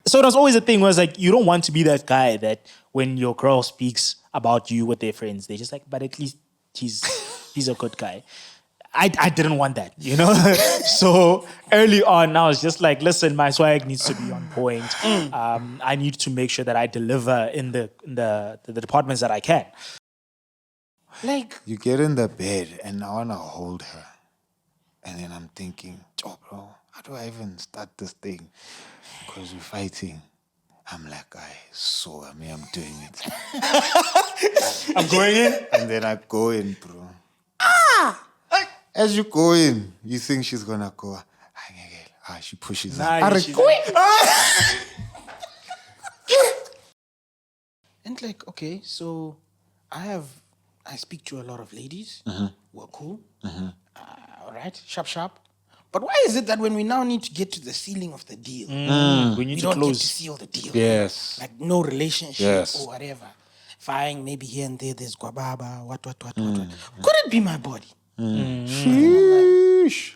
So it was always a thing where it's like, you don't want to be that guy that when your girl speaks about you with their friends, they're just like, but at least he's a good guy. I didn't want that, you know? So early on, I was just like, listen, my swag needs to be on point. I need to make sure that I deliver in the departments that I can. Like, You get in the bed and I want to hold her. And then I'm thinking, oh, bro, how do I even start this thing? Because we're fighting. I'm like, I'm doing it. I'm going in. And then I go in, bro. As you go in, you think she's going to go. She pushes up. And like, okay, so I speak to a lot of ladies. We're cool. All right, sharp. But why is it that when we now need to get to the ceiling of the deal, we need we to don't close. get to seal the deal? Yes. Like no relationship Yes. or whatever. Fine, maybe here and there's guababa, what. Could it be my body? Sheesh.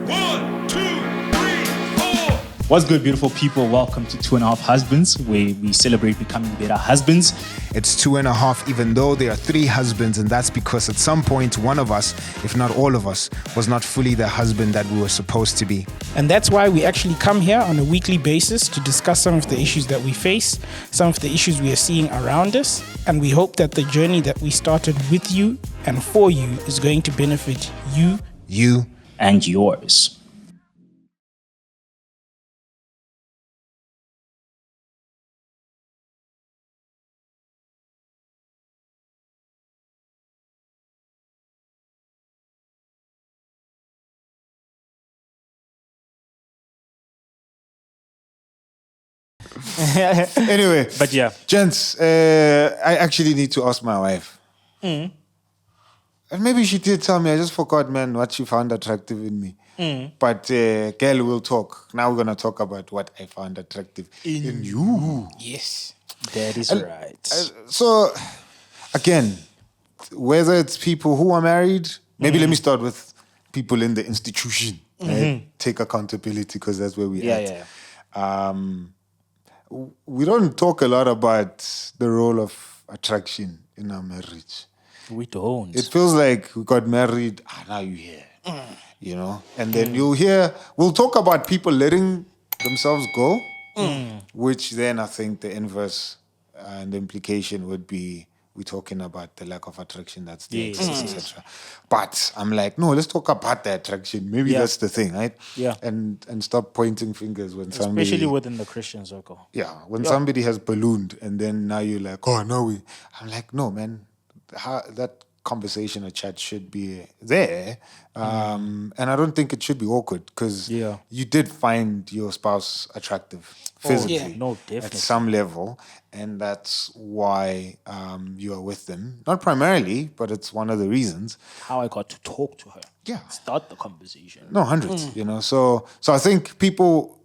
1, 2, 3, 4. What's good, beautiful people? Welcome to 2.5 Husbands, where we celebrate becoming better husbands. It's 2.5, even though there are 3 husbands, and that's because at some point, one of us, if not all of us, was not fully the husband that we were supposed to be. And that's why we actually come here on a weekly basis to discuss some of the issues that we face, some of the issues we are seeing around us, and we hope that the journey that we started with you and for you is going to benefit you, And yours. Anyway, But yeah. gents, I actually need to ask my wife. And maybe she did tell me, I just forgot, man, what she found attractive in me. But girl, we'll talk. Now we're going to talk about what I found attractive in you. Yes. That is right. So, again, whether it's people who are married, maybe let me start with people in the institution. Right? Take accountability because that's where we're at. We don't talk a lot about the role of attraction in our marriage. We don't. It feels like we got married, now you're here. You know? And then we'll talk about people letting themselves go, which then I think the inverse and the implication would be we're talking about the lack of attraction that's there, etc. But I'm like, no, let's talk about the attraction. Maybe that's the thing, right? Yeah. And stop pointing fingers when somebody... Especially within the Christian circle. Yeah, when somebody has ballooned and then now you're like, oh, no, I'm like, no, man, that conversation or chat should be there. And I don't think it should be awkward because you did find your spouse attractive physically No, definitely. at some level. And that's why you are with them. Not primarily, but it's one of the reasons. How I got to talk to her. Yeah. Start the conversation. No, hundreds, you know. So I think people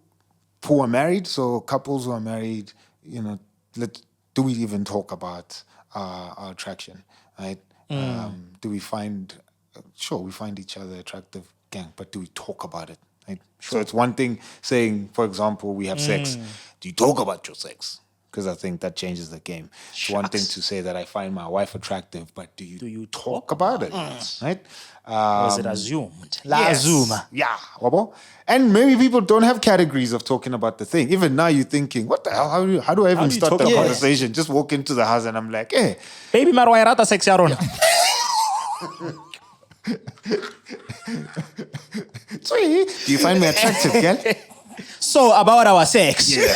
who are married, so couples who are married, you know, do we even talk about our attraction, right? Do we find, we find each other attractive, gang, but do we talk about it, right? Sure. So it's one thing saying, for example, we have sex. Do you talk about your sex? Because I think that changes the game. It's one thing to say that I find my wife attractive, but do you talk about it, right? Or is it assumed? Assume. Yeah. Wabo. And maybe people don't have categories of talking about the thing. Even now you're thinking, what the hell? How do I even start the conversation? Just walk into the house and I'm like, hey. Baby Marwa rata sex yaron. Sweet. Do you find me attractive, girl? So about our sex. Yeah.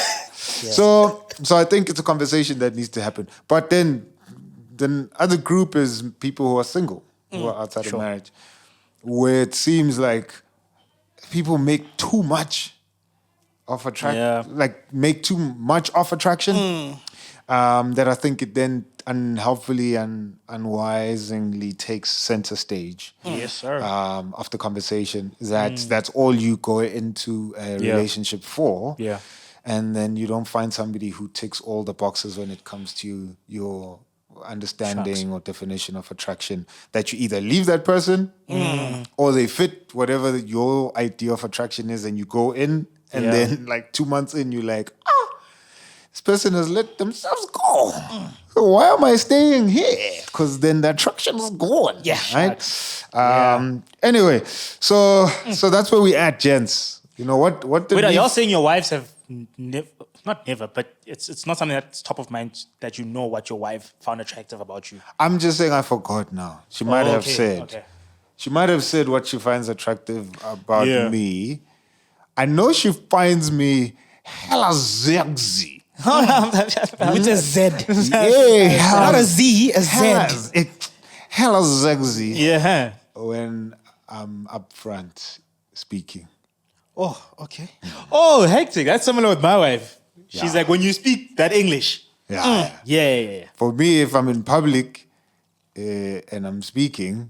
So I think it's a conversation that needs to happen. But then other group is people who are single, who are outside of marriage, where it seems like people make too much of attraction, make too much of attraction. That I think it then unhelpfully and unwisely takes center stage. Yes, sir. Of the conversation. That's all you go into a relationship for. Yeah. And then you don't find somebody who ticks all the boxes when it comes to your understanding or definition of attraction that you either leave that person or they fit whatever your idea of attraction is, and you go in, and then like 2 months in, you're like, this person has let themselves go. So why am I staying here? Because then the attraction is gone. Yeah. Right? Anyway, so that's where we at, gents. You know what? Did Wait, are we- y'all saying your wives have not never, but it's not something that's top of mind that you know what your wife found attractive about you? I'm just saying I forgot now. She might have okay, said. okay. She might have said what she finds attractive about Yeah. me. I know she finds me hella sexy. With a Z. Yeah, Not a Z, a Z. Hella sexy. Yeah. When I'm up front speaking. Oh, okay. Oh, hectic. That's similar with my wife. She's Yeah. like, when you speak that English. Yeah. Yeah. For me, if I'm in public and I'm speaking,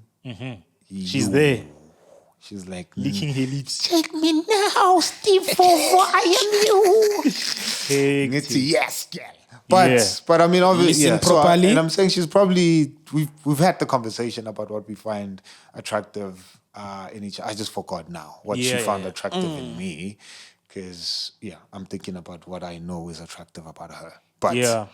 She's there, She's like, licking her lips. take me now, Steve, for I am you. Hectic. It's a yes, girl. But Yeah. but I mean, obviously, Listen So properly. and I'm saying she's probably we've had the conversation about what we find attractive in each. I just forgot now what she Yeah, found yeah. attractive in me, because I'm thinking about what I know is attractive about her. But Yeah.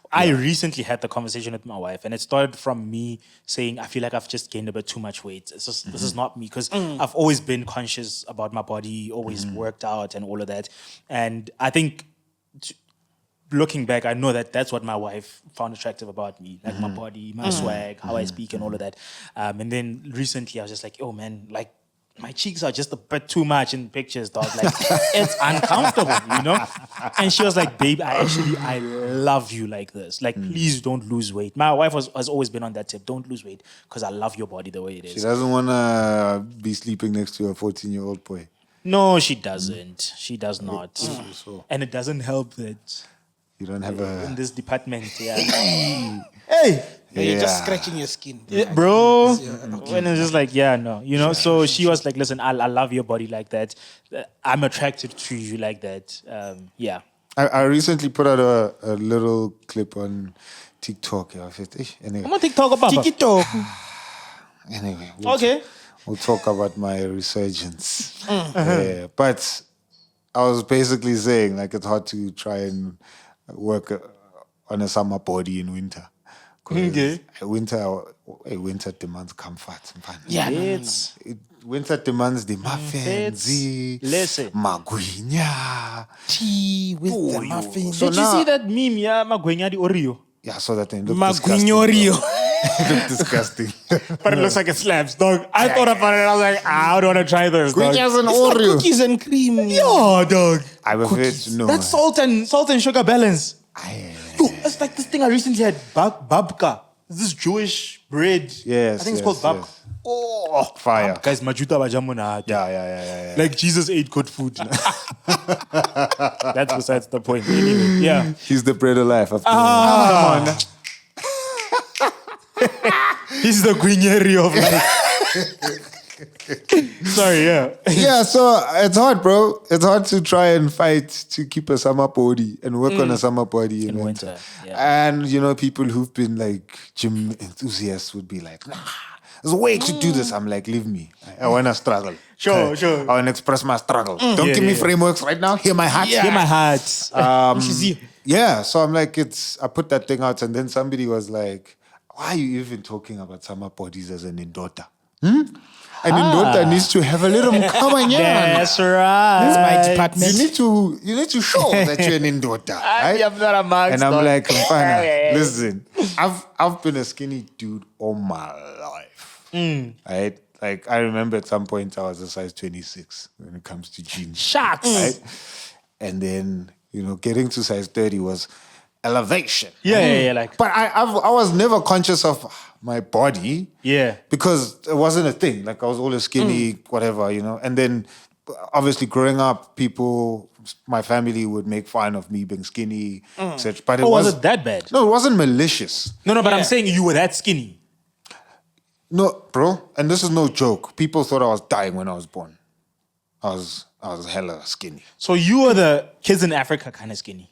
I recently had the conversation with my wife, and it started from me saying, I feel like I've just gained a bit too much weight. It's just, This is not me, because I've always been conscious about my body, always worked out and all of that. And I think looking back, I know that that's what my wife found attractive about me, like my body, my swag, how I speak and all of that. And then recently I was just like, oh man, like, my cheeks are just a bit too much in pictures, dog. Like, it's uncomfortable, you know? And she was like, babe, I love you like this. Like, please don't lose weight. My wife has always been on that tip. Don't lose weight, because I love your body the way it she is. doesn't want to be sleeping next to a 14-year-old boy. No, she doesn't. She does not. So And it doesn't help that you don't have in a this department, yeah. Hey! Yeah, you're just Yeah. scratching your skin. Yeah, bro. When it's just like, yeah, no, you know. So she was like, "Listen, I love your body like that. I'm attracted to you like that. Yeah, I recently put out a little clip on TikTok. I said, anyway, I'm on TikTok about TikTok. anyway, Okay. we'll talk about my resurgence. Yeah, but I was basically saying, like, it's hard to try and work on a summer body in winter. 'Cause Okay. winter demands comfort. Yeah, no. Winter demands the muffins, Listen. magwinya. Tea with the muffins. So Did you now- see that meme? Yeah, Magwenya di Oreo. Yeah, so that thing looked disgusting. Magwinyorio. It looked disgusting. But it looks like it slaps, dog. I thought about it. I was like, I don't want to try this, dog. Gwinya's an It's like Oreo. cookies and cream. Yeah, dog. I prefer to know. That's salt and sugar balance. Aye. Yo, it's like this thing I recently had, babka. This Jewish bread. Yes, I think it's yes, called babka. yes. Oh, Fire. guys, majuta bajamuna. Yeah. Like Jesus ate good food. That's besides the point. Anyway, yeah. He's the bread of life. He's the Guigneri of life. Sorry, yeah. Yeah, so it's hard, bro. It's hard to try and fight to keep a summer body and work on a summer body in winter. winter, yeah. And, you know, people who've been like gym enthusiasts would be like, nah, there's a way to do this. I'm like, leave me. I want to struggle. Sure. I want to express my struggle. Don't Yeah, give me yeah. frameworks right now. Hear my heart. Hear my heart. Yeah, so I'm like, I put that thing out, and then somebody was like, why are you even talking about summer bodies as an indota? An indota needs to have a little mkamanyana. That's right. That's my department. You need to show that you're an indota, right? I'm not a man. And I'm like, Mfana, Yeah. listen, I've been a skinny dude all my life, right? Like, I remember at some point I was a size 26 when it comes to jeans. Shots. Right? And then, you know, getting to size 30 was elevation. Yeah, like, But I was never conscious of my body. yeah. Because it wasn't a thing. Like, I was always skinny, whatever, you know. And then, obviously, growing up, people, my family would make fun of me being skinny, etc. But Oh, was it that bad? No, it wasn't malicious. No, but Yeah. I'm saying you were that skinny. No, bro. And this is no joke. People thought I was dying when I was born. I was hella skinny. So you were the kids in Africa kind of skinny.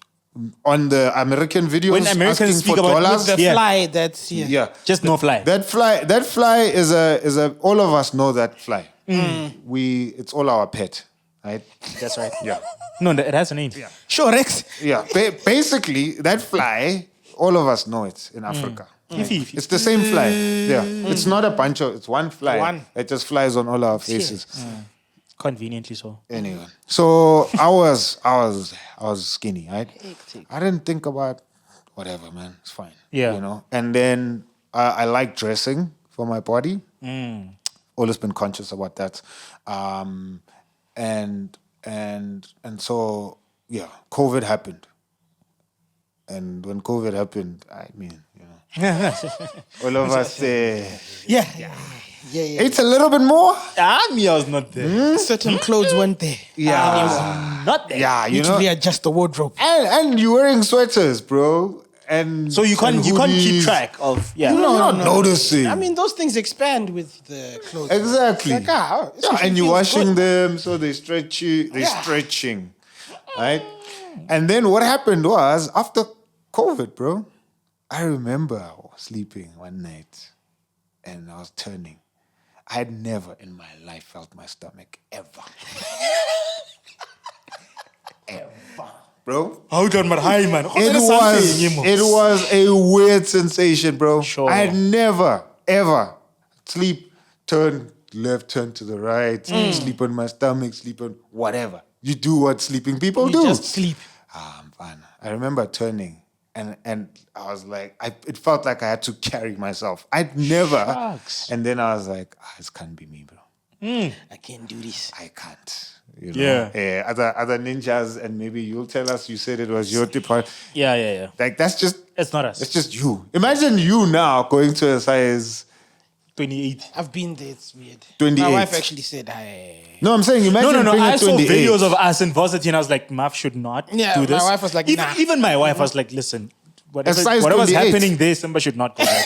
on the American videos, When Americans asking speak for about dollars. The Yeah. fly that's here. Yeah. Just no fly. That fly is a all of us know that fly. It's all our pet, right? That's right. Yeah. No, it has a name. Sure, Rex. Yeah. Basically, that fly, all of us know it in Africa. Ifi. It's the same fly. Yeah. It's not a bunch of, it's one fly. One. It just flies on all our faces. Conveniently so. Anyway. So I was skinny, right? I didn't think about whatever, man. It's fine. Yeah. You know? And then I like dressing for my body. Always been conscious about that. And so yeah, COVID happened. And when COVID happened, I mean, you know, all of us Yeah. ate a little bit more. I was not there. Certain clothes weren't there. Yeah. Not there. Yeah, you Need know. to readjust the wardrobe. And you're wearing sweaters, bro. And So you can't and keep hoodies. track of You're not noticing. I mean, those things expand with the clothes. exactly. It's like, this Yeah, actually and you're feels washing good. them, so they're stretching, right? And then what happened was after COVID, bro, I remember I was sleeping one night, and I was turning. I had never in my life felt my stomach ever. Ever. Bro. Hold on, but hi, man. It was a weird sensation, bro. Sure. I had never, ever sleep, turn left, turn to the right, sleep on my stomach, sleep on whatever. You do what sleeping people do. Just sleep. I'm fine. I remember turning and I was like, it felt like I had to carry myself. I'd never. Shucks. And then I was like, this can't be me, bro. I can't do this. I can't. You know? Yeah. Other ninjas, and maybe you'll tell us. You said it was your department. Yeah. Like that's just. It's not us. It's just you. Imagine you now going to a size 28. I've been there. It's weird. 28. My wife actually said, "Hey." No, I'm saying imagine No. being I at saw 28. videos of us in varsity, and I was like, Maf should not Yeah, do this. my wife was like, even, nah. even my wife was like, listen, whatever's size 28. happening there, Simba should not go there.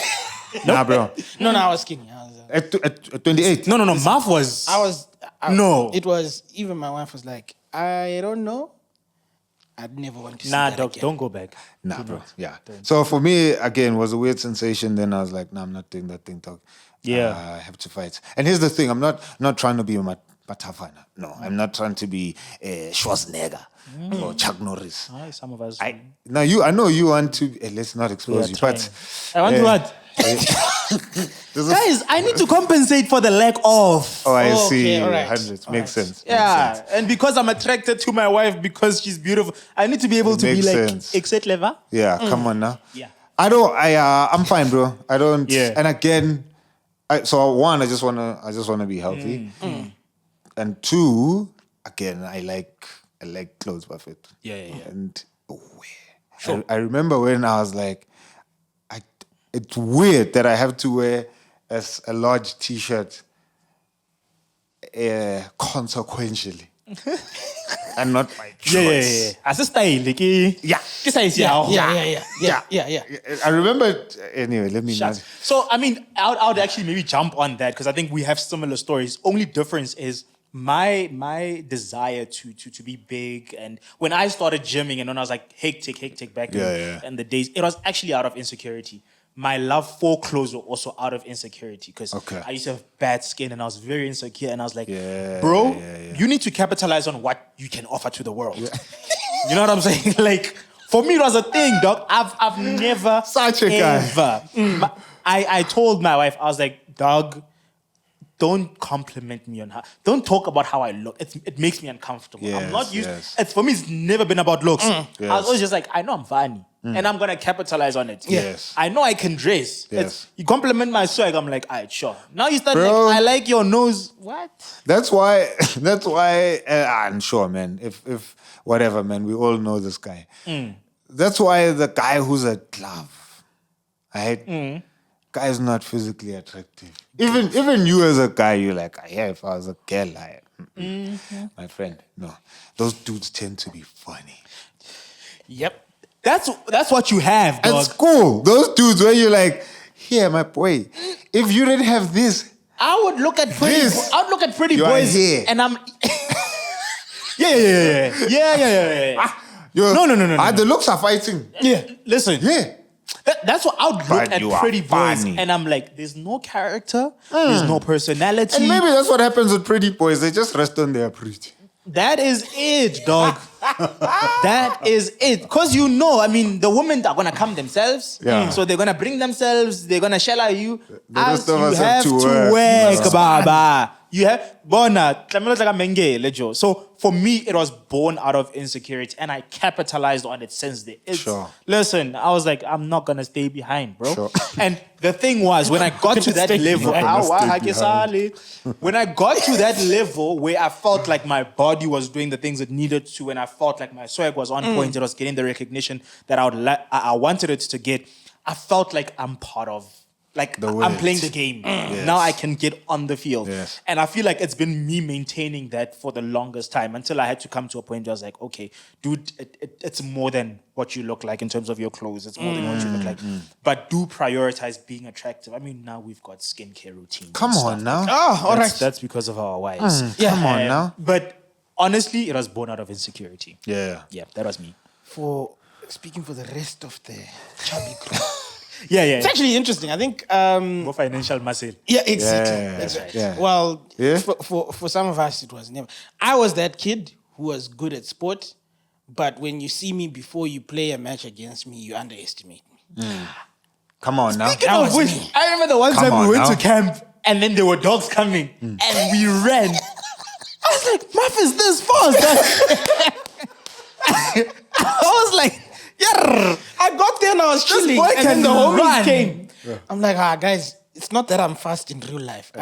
Nah, bro. No, I was skinny. At 28. No. Maf was. No. It was, even my wife was like, I don't know. I'd never want to see Nah, that dog, again. don't go back. Nah, bro. Yeah. So for me, again, was a weird sensation. Then I was like, nah, I'm not doing that thing, dog. Yeah. I have to fight. And here's the thing: I'm not trying to be Matafana. No, I'm not trying to be Schwarzenegger or Chuck Norris. Aye, some of us. I know you want to. Let's not expose you, but I want to what? Guys, I need to compensate for the lack of. Oh, I Okay, see. all right. Hundreds makes sense. Yeah, and because I'm attracted to my wife because she's beautiful, I need to be able to be Makes like, sense. exit level. Yeah, come on now. Yeah. I'm fine, bro. I don't. Yeah. And again, so one, I just wanna be healthy, and two, again, I like clothes buffet. Yeah. And I remember when I was like, it's weird that I have to wear a large T-shirt consequentially. And not by choice. As a style, like, yeah. This is Yeah. I remember. Anyway, let me not. So, I mean, I would actually maybe jump on that because I think we have similar stories. Only difference is my desire to be big, and when I started gymming and when I was like hectic back in the days, it was actually out of insecurity. My love for clothes were also out of insecurity because I used to have bad skin and I was very insecure, and I was like, bro, you need to capitalize on what you can offer to the world. You know what I'm saying? Like, for me, it was a thing, dog. I've never Such a guy. ever. I told my wife, I was like, dog, don't compliment me on how. Don't talk about how I look. It makes me uncomfortable. I'm not used. It's for me. It's never been about looks. I was always just like, I know I'm funny, and I'm gonna capitalize on it. Yes. I know I can dress. Yes. You compliment my swag. I'm like, alright, sure. Now you start Bro. like, I like your nose. What? That's why. I'm sure, man. If whatever, man, we all know this guy. That's why the guy who's a glove, right? Guy is not physically attractive. Even you as a guy, you're like, yeah, if I was a girl, my friend, no. Those dudes tend to be funny. Yep. That's what you have, dog. At school, those dudes where you're like, yeah, my boy, if you didn't have this, I would look at pretty. This, I would look at pretty you are boys, here. and I'm. Yeah. No. The looks are fighting. Yeah. Listen. Yeah. That's what I would look But at you are pretty boys, funny. and I'm like, there's no character, there's no personality. And maybe that's what happens with pretty boys. They just rest on their pretty. That is it, dog. That is it. Because I mean, the women are gonna come themselves. Yeah. So they're gonna bring themselves. They're gonna shell at you. The As rest of you us have to work, baba. You have so for me, it was born out of insecurity, and I capitalized on it since then. Sure. Listen, I was like, I'm not gonna stay behind, bro. Sure. And the thing was, when I got to that level, when I got to that level where I felt like my body was doing the things it needed to, and I felt like my swag was on point, it was getting the recognition that I wanted it to get. I felt like I'm part of. Like, I'm playing the game. Yes. Now I can get on the field. Yes. And I feel like it's been me maintaining that for the longest time until I had to come to a point where I was like, okay, dude, it's more than what you look like in terms of your clothes. It's more than what you look like. But do prioritize being attractive. I mean, now we've got skincare routines. Come on now. Oh, all right. That's because of our wives. Come on now. But honestly, it was born out of insecurity. Yeah. Yeah, that was me. For speaking for the rest of the chubby crew. Yeah. It's actually interesting. I think. More financial muscle. Yeah, exactly. Yeah, That's right. yeah. Well, Yeah. for some of us, it was never. I was that kid who was good at sport, but when you see me before you play a match against me, you underestimate me. Come on now. Speaking That of was which, me. I remember the one Come time on we went now. to camp and then there were dogs coming and we ran. I was like, Muff is this fast. I was like, yeah. I got there and I was chilling, boy and then can the homies run. came. I'm like, guys, it's not that I'm fast in real life.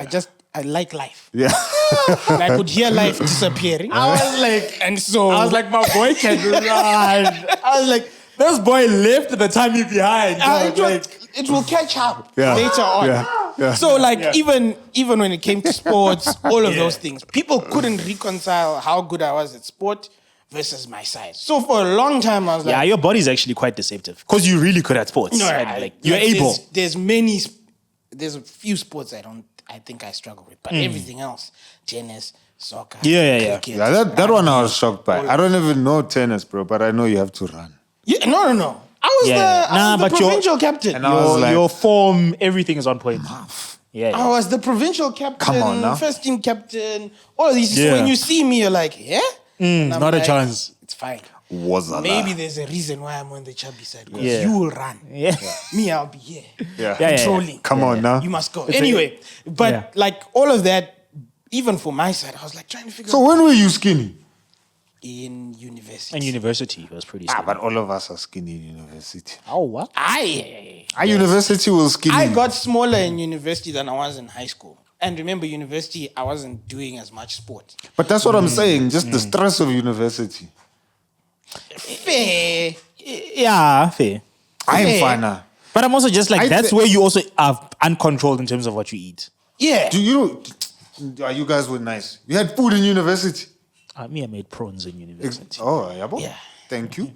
I like life. Yeah. And I could hear life disappearing. I was like, And so I was like, my boy can run. I was like, this boy left the time you behind. it will catch up Yeah. later on. Yeah. So even when it came to sports, all of those things, people couldn't reconcile how good I was at sport versus my size. So for a long time, I was like, yeah, your body's actually quite deceptive because you're really good at sports. no, And, like, you're able. There's a few sports I think I struggle with, but everything else, tennis, soccer, Yeah. cricket, Yeah, that one I was rugby, shocked by. I don't even know tennis, bro, but I know you have to run. Yeah, no. I was the provincial captain. And I was like, Your form, everything is on point. Yeah. I was the provincial captain, Come on now. first team captain, all of these. So Yeah. when you see me, you're like, yeah? And I'm not a like, chance. It's fine. was a Maybe there's a reason why I'm on the chubby side. Because Yeah. you will run. Yeah. Me, I'll be here. Yeah. Yeah. Controlling. Come on now. You must go. Anyway, but Yeah. like all of that, even for my side, I was like trying to figure So out when were you skinny? in university. And university was pretty Ah, skinny. but all of us are skinny in university. Oh, what? Our university was skinny. I got smaller in university than I was in high school. And remember, university, I wasn't doing as much sport. But that's what I'm saying. Just the stress of university. Fair. Yeah, fair. I am Hey. fine now. But I'm also just like, I that's thi- where you also are uncontrolled in terms of what you eat. Yeah. Do you guys were nice. You had food in university. Me, I made prawns in university. Oh, yeah, boy. Yeah. Thank you.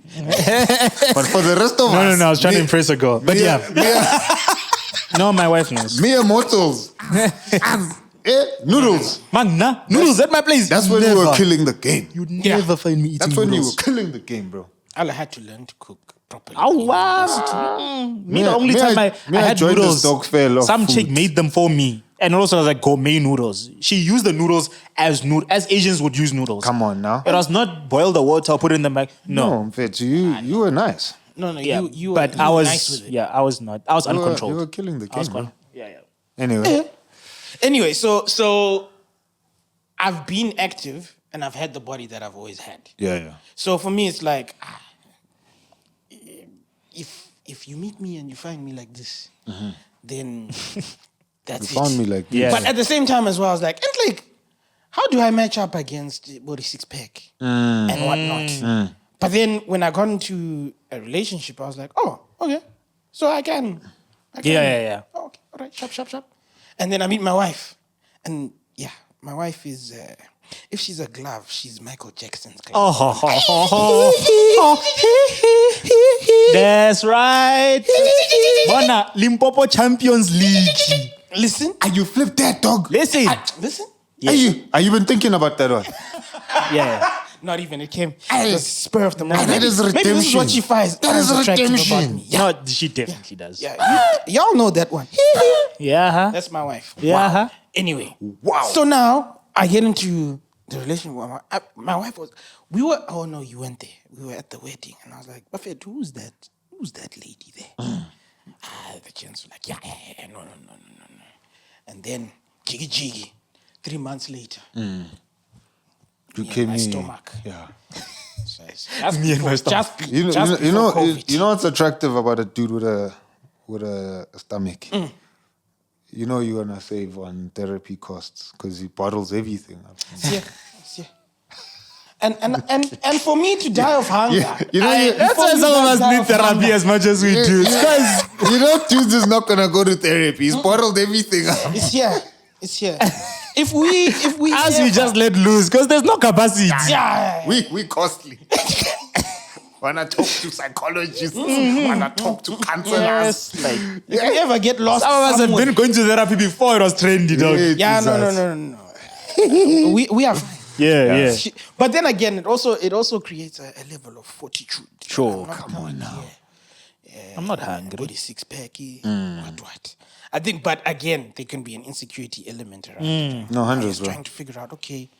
But for the rest of us. No, I was trying to impress a girl. But yeah, no, my wife knows. Mere mortals. Noodles. Magna, noodles at my place. That's when we were killing the game. You'd never find me eating That's when you noodles. were killing the game, bro. I had to learn to cook properly. Oh, wow. Me, the only me, time I I had joined the noodles, Stokes Fair of some chick food. made them for me. And also, I was like, gourmet noodles. She used the noodles as Asians would use noodles. Come on now. It was not boil the water, put it in the bag. No. No, Fetch, you were nice. No, Yeah, you but were I was, nice with it. yeah, I was not. I was uncontrolled. You were killing the I was game, bro. yeah. Anyway. Anyway, so I've been active and I've had the body that I've always had. Yeah. So for me, it's like, if you meet me and you find me like this, then that's You found it. me like this. Yeah. But at the same time as well, I was like, and like, how do I match up against body six pack and whatnot? But then when I got into a relationship, I was like, oh, okay, so I can. Yeah. Oh, okay, all right, sharp. And then I meet my wife, and yeah, my wife is. If she's a glove, she's Michael Jackson's glove. That's right. Bona, Limpopo Champions League. Listen, Are you flipped that, dog? Listen. listen. Are you been thinking about that one? Yeah. not even. It came the spur of the moment. that is Maybe this is what she finds That is attractive redemption. about me. No, she definitely does. Yeah, y'all know that one. Yeah, huh? That's my wife. Yeah, huh? Anyway. Wow. So now I get into the relationship with my wife oh no, you weren't there. We were at the wedding and I was like, Buffett, who's that lady there? The chance were like, yeah, no. And then jiggy, 3 months later. You came my in. stomach. Yeah. Just Me and my stomach. You before know COVID. what's attractive about a dude with a stomach? You know you're gonna save on therapy costs because he bottles everything up. Yeah. And for me to die of hunger. That's why some of us need therapy as much as we do. Because you know, dudes is not gonna go to therapy. He's bottled everything up. It's here. If we As we just let loose, because there's no capacity. yeah. We costly. Wanna talk to psychologists? Wanna talk to counselors? Like, If you ever get lost, some of us have somewhere- been going to therapy before it was trendy, dog. Yeah, no. We are fine. Yeah. But then again, it also creates a level of fortitude. Sure, I'm not come on coming now. here, I'm not hungry. body six packy. What? I think, but again, there can be an insecurity element around it. No, I hundreds, was bro. trying to figure out, okay,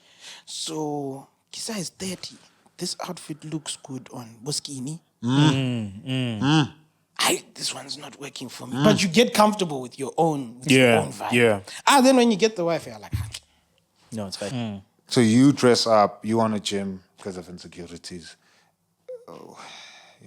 so Kisa is 30. This outfit looks good on Boskini. This one's not working for me. But you get comfortable with your own, vibe. Yeah. Then when you get the wife, you're like, No, it's fine. So you dress up, you want a gym because of insecurities.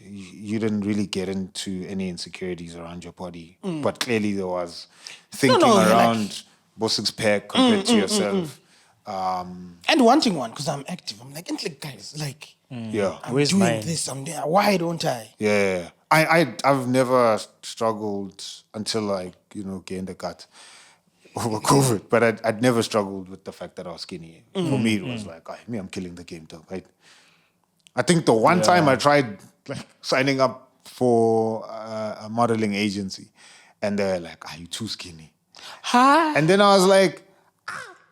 You didn't really get into any insecurities around your body, but clearly there was thinking you're around six pack compared to yourself. and wanting one because I'm active. I'm like, guys, like, Yeah, I'm Where's doing mine? this. I'm doing. Why don't I? yeah. I've never struggled until I gained a gut over COVID, but I'd never struggled with the fact that I was skinny. For me, it was like, I'm killing the game, though, right? I think the one time I tried signing up for a modeling agency, and they're like, "Are you too skinny?" Huh? And then I was like,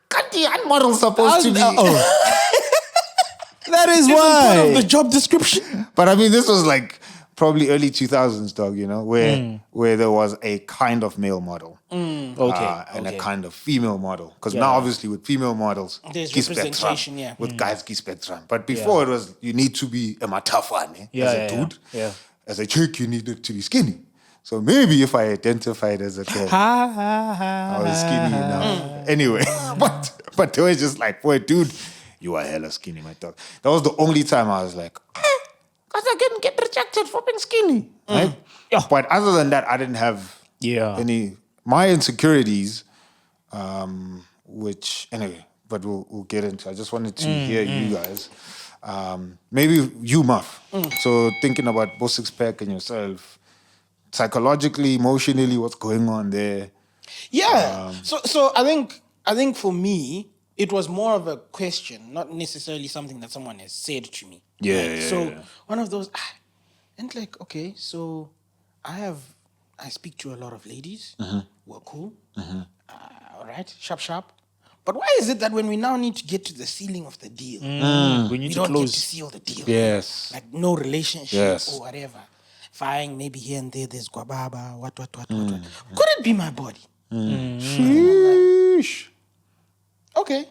"Can't the model supposed to be?" That is Part of why. the job description. But I mean, this was like probably early 2000s, dog. Where there was a kind of male model. And a kind of female model. Because now, obviously, with female models, There's key spectrum. representation, yeah. With guys, key spectrum. But before it was, you need to be a matafane as a dude. Yeah. As a chick, you needed to be skinny. So maybe if I identified as a girl, I was skinny enough. Anyway, but they were just like, boy, dude, you are hella skinny, my dog. That was the only time I was like, because I couldn't get rejected for being skinny. Right? But other than that, I didn't have any my insecurities, which anyway, but we'll get into. I just wanted to hear you guys. Maybe you, Muff. So thinking about both six pack and yourself, psychologically, emotionally, what's going on there? Yeah. So I think for me, it was more of a question, not necessarily something that someone has said to me. So one of those, and like, okay, so I speak to a lot of ladies who are cool. All right, sharp. But why is it that when we now need to get to the sealing of the deal, We need we to don't get close. to seal the deal? Yes. Like no relationship Yes. or whatever. Fine, maybe here and there's guababa, what. Could it be my body? Sheesh. Okay.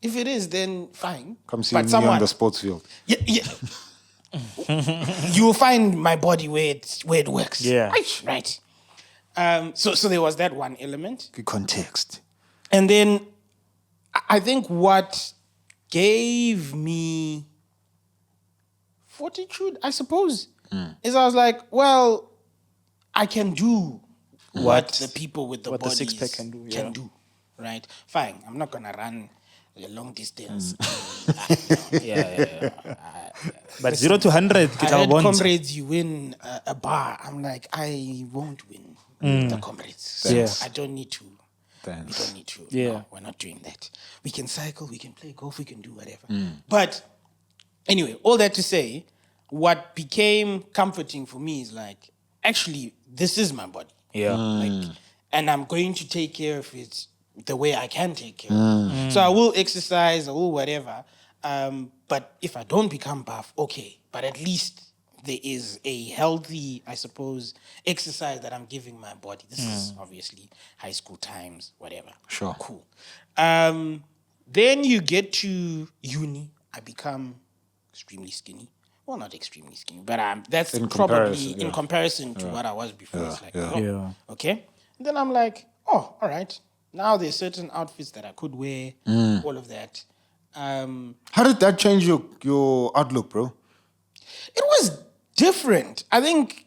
If it is, then fine. Come see But me someone, on the sports field. yeah. You will find my body where it works. Yeah. Right. So there was that one element. Good context. And then I think what gave me fortitude, I suppose, is I was like, well, I can do what the people with the what the bodies six-pack can do, yeah. right? Fine. I'm not gonna run a long distance. But 0 to 100, I kita had bonds. comrades, you win a bar. I'm like, I won't win with the comrades. So Yes. I don't need to. Thanks. We don't need to. Yeah. No, we're not doing that. We can cycle, we can play golf, we can do whatever. But anyway, all that to say, what became comforting for me is like, actually, this is my body. Yeah. Like, and I'm going to take care of it the way I can take care of it. So I will exercise, I will whatever. But if I don't become buff, okay. But at least there is a healthy, I suppose, exercise that I'm giving my body. This is obviously high school times, whatever. Sure. Cool. Then you get to uni. I become extremely skinny. Well, not extremely skinny, but that's In probably comparison, in yeah. comparison to what I was before. It's like, oh, Yeah. okay. And then I'm like, oh, all right. Now there's certain outfits that I could wear, all of that. How did that change your outlook, bro? It was different. I think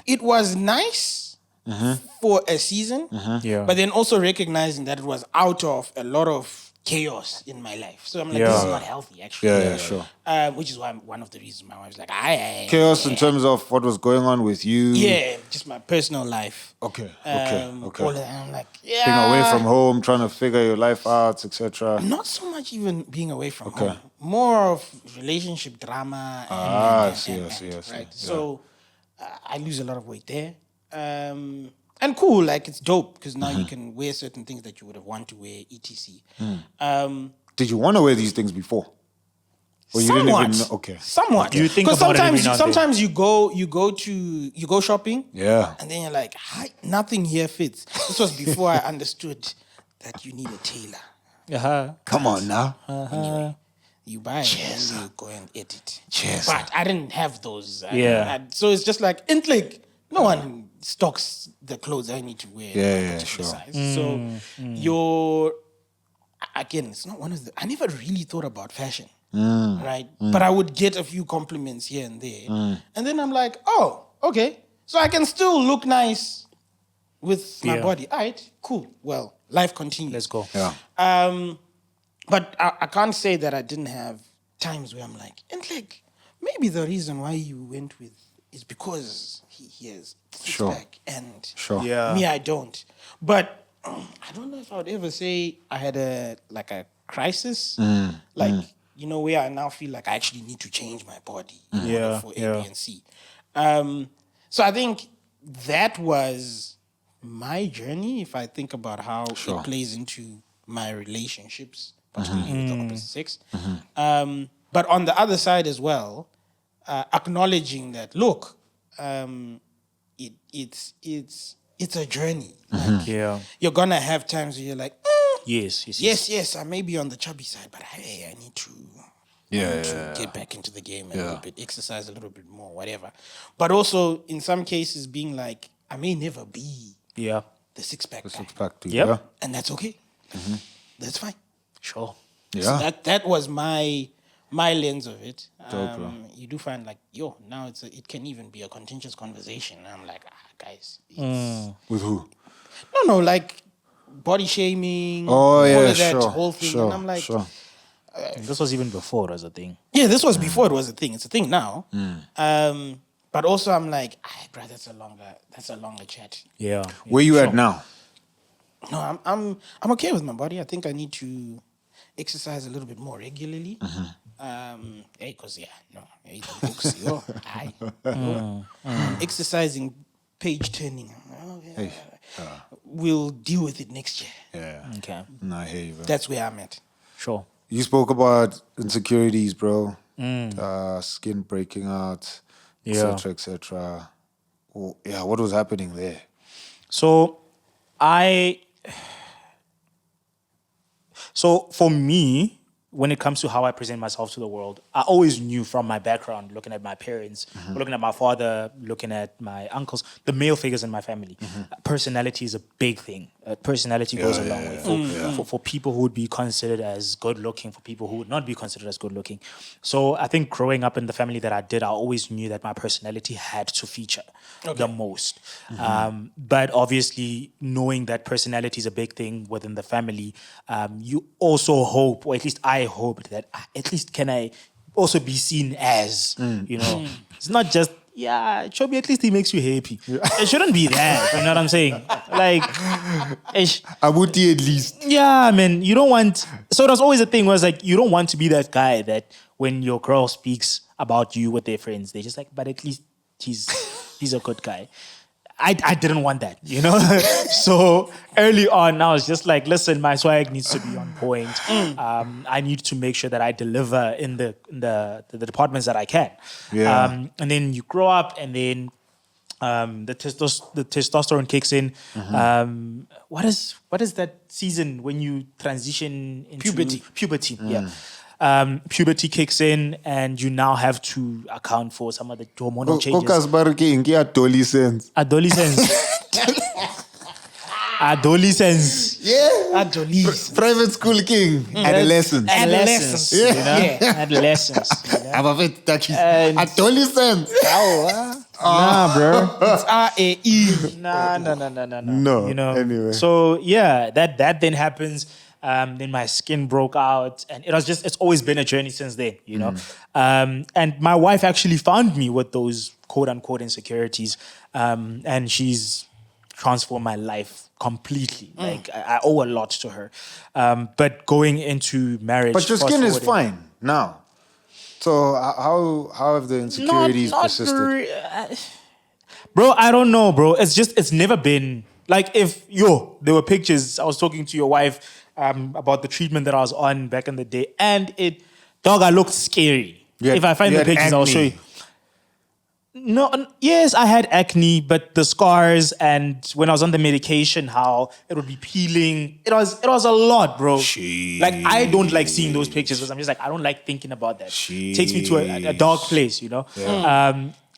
it was nice for a season, Yeah. but then also recognizing that it was out of a lot of chaos in my life. So I'm like, this is Yeah. not healthy, actually. Yeah, sure. Which is why one of the reasons my wife's like, I Chaos in terms of what was going on with you. yeah, just my personal life. Okay. All of that. I'm like, yeah. Being away from home, trying to figure your life out, etc. Not so much even being away from Okay. home. More of relationship drama. I see. Right. Yeah. So I lose a lot of weight there. And cool, like it's dope because now you can wear certain things that you would have wanted to wear, etc. Did you want to wear these things before? Or you Somewhat. didn't even know? Okay. Somewhat. You think because about it every now and then. sometimes you go shopping. Yeah. And then you're like, hi, nothing here fits. This was before I understood that you need a tailor. Uh-huh. Come on now. Anyway, you buy it and then you go and edit. Cheers. But I didn't have those. Yeah. So it's just like, no one stocks the clothes I need to wear. in Yeah, my yeah, particular sure. size. So again, it's not one of the, I never really thought about fashion. Right? But I would get a few compliments here and there. And then I'm like, oh, okay. So I can still look nice with my Yeah. body. All right, cool. Well, life continues. Let's go. Yeah. But I can't say that I didn't have times where I'm like, and like, maybe the reason why you went with is because he has six Sure. pack and Sure. Yeah. me, I don't. But I don't know if I would ever say I had a crisis, where I now feel like I actually need to change my body in order Yeah, for A, yeah. B, and C. So I think that was my journey. If I think about how Sure. it plays into my relationships, particularly with the opposite sex. But on the other side as well, acknowledging that, look, it's a journey. Like, Yeah. you're gonna have times where you're like, Yes. I may be on the chubby side, but hey, I need to get back into the game a little bit, exercise a little bit more, whatever. But also in some cases being like, I may never be Yeah. the six-pack guy. Six-pack dude. Yep. Yeah. And that's okay. That's fine. Sure. Yeah. So that was my lens of it. Dope, bro. You do find like, now it can even be a contentious conversation. And I'm like, guys, it's, With who? no, like body shaming, Oh, all yeah, of that sure. whole thing. Sure. And I'm like, sure. This was even before it was a thing. yeah, this was before it was a thing. It's a thing now. But also I'm like, bro, that's a longer chat. Yeah. Where you at now? No, I'm okay with my body. I think I need to exercise a little bit more regularly. Because the books, exercising, page turning. Hey. We'll deal with it next year. Yeah. Okay. No, I hear you, bro. That's where I'm at. Sure. You spoke about insecurities, bro. Skin breaking out, Yeah. etc., etc. Oh, yeah, what was happening there? So for me, when it comes to how I present myself to the world, I always knew from my background, looking at my parents, looking at my father, looking at my uncles, the male figures in my family. Personality is a big thing. Personality goes a long way for people who would be considered as good looking, for people who would not be considered as good looking. So I think growing up in the family that I did, I always knew that my personality had to feature the most. But obviously, knowing that personality is a big thing within the family, you also hope, or at least I hoped that at least can I also be seen as, it's not just, Chobi, at least he makes you happy. It shouldn't be that, you know what I'm saying? Like, Abuti at least. yeah, man, you don't want, so there's always a thing where it's like, you don't want to be that guy that when your girl speaks about you with their friends, they're just like, but at least he's a good guy. I didn't want that, you know? So early on, I was just like, listen, my swag needs to be on point. I need to make sure that I deliver in the departments that I can. Yeah. And then you grow up, and then the testosterone kicks in. What is that season when you transition into Puberty. Puberty, yeah. Puberty kicks in, and you now have to account for some of the hormonal changes. Focus barking, adolescence. Adolescence. Yeah. Adolescence. Private school king. Adolescence. Adolescence. You know? Yeah. Adolescence. You know? I'm a bit touchy. And- Adolescence. Nah, bro. It's R-A-E. No. No, You know. anyway. So yeah, that then happens. Then my skin broke out, and it's always been a journey since then, you know. And my wife actually found me with those quote unquote insecurities, and she's transformed my life completely. Like I owe a lot to her. But going into marriage, But your skin is fast-forwarding- fine now. So how have the insecurities persisted? Bro, I don't know, bro. It's never been like there were pictures. I was talking to your wife about the treatment that I was on back in the day, and I looked scary. If I find you the had pictures, I'll acne. show you. No, yes, I had acne, but the scars and when I was on the medication, how it would be peeling. It was a lot, bro. Like I don't like seeing those pictures because I'm just like I don't like thinking about that. Takes me to a dark place, you know.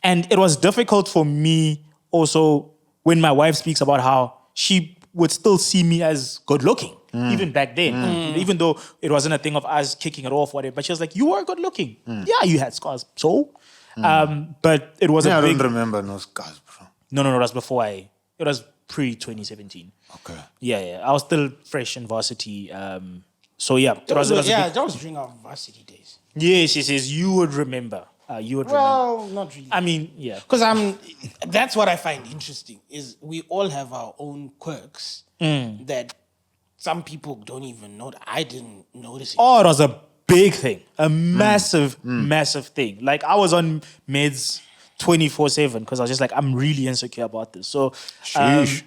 And it was difficult for me also when my wife speaks about how she would still see me as good looking. Even back then, even though it wasn't a thing of us kicking it off, whatever. But she was like, "You were good looking. Yeah, you had scars, so." But it was I a big. don't remember no scars, bro. No. It was before it was pre 2017. Okay. Yeah. I was still fresh in varsity. So yeah, it was a big- that was during our varsity days. Yes. You would remember. You would remember. Well, not really. I mean, yeah. Because that's what I find interesting is we all have our own quirks that some people don't even know. I didn't notice it. Oh, it was a big thing, a massive thing. Like I was on meds 24/7 because I was just like, I'm really insecure about this. So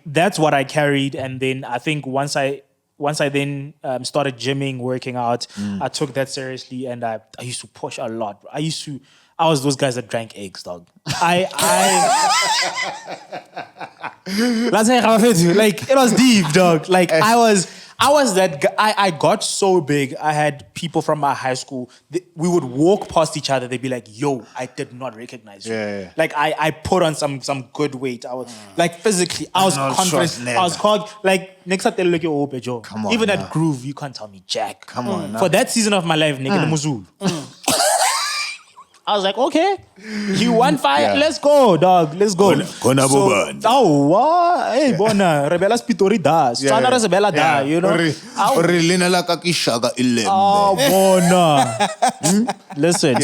that's what I carried, and then I think once I then started gymming, working out, I took that seriously, and I used to push a lot. I was those guys that drank eggs, dog. Let's say like it was deep, dog. Like I was that guy. I got so big. I had people from my high school. We would walk past each other. They'd be like, "Yo, I did not recognize you." Yeah. Like I put on some good weight. I was like physically, I was Arnold confident. Schwarzenegger. I was called like next time they look at Joe. Come on Even now. at Groove, you can't tell me jack. Come on now. For that season of my life, nigga, the Muzul. I was like, okay, you want fire? Yeah. Let's go, dog. Let's go. Gonna boban. Oh, what? Hey, bona. Rebella spitori da. Sana rebella da. You know. Ore lena la ka kishaga ilembe. Oh, bona. Listen.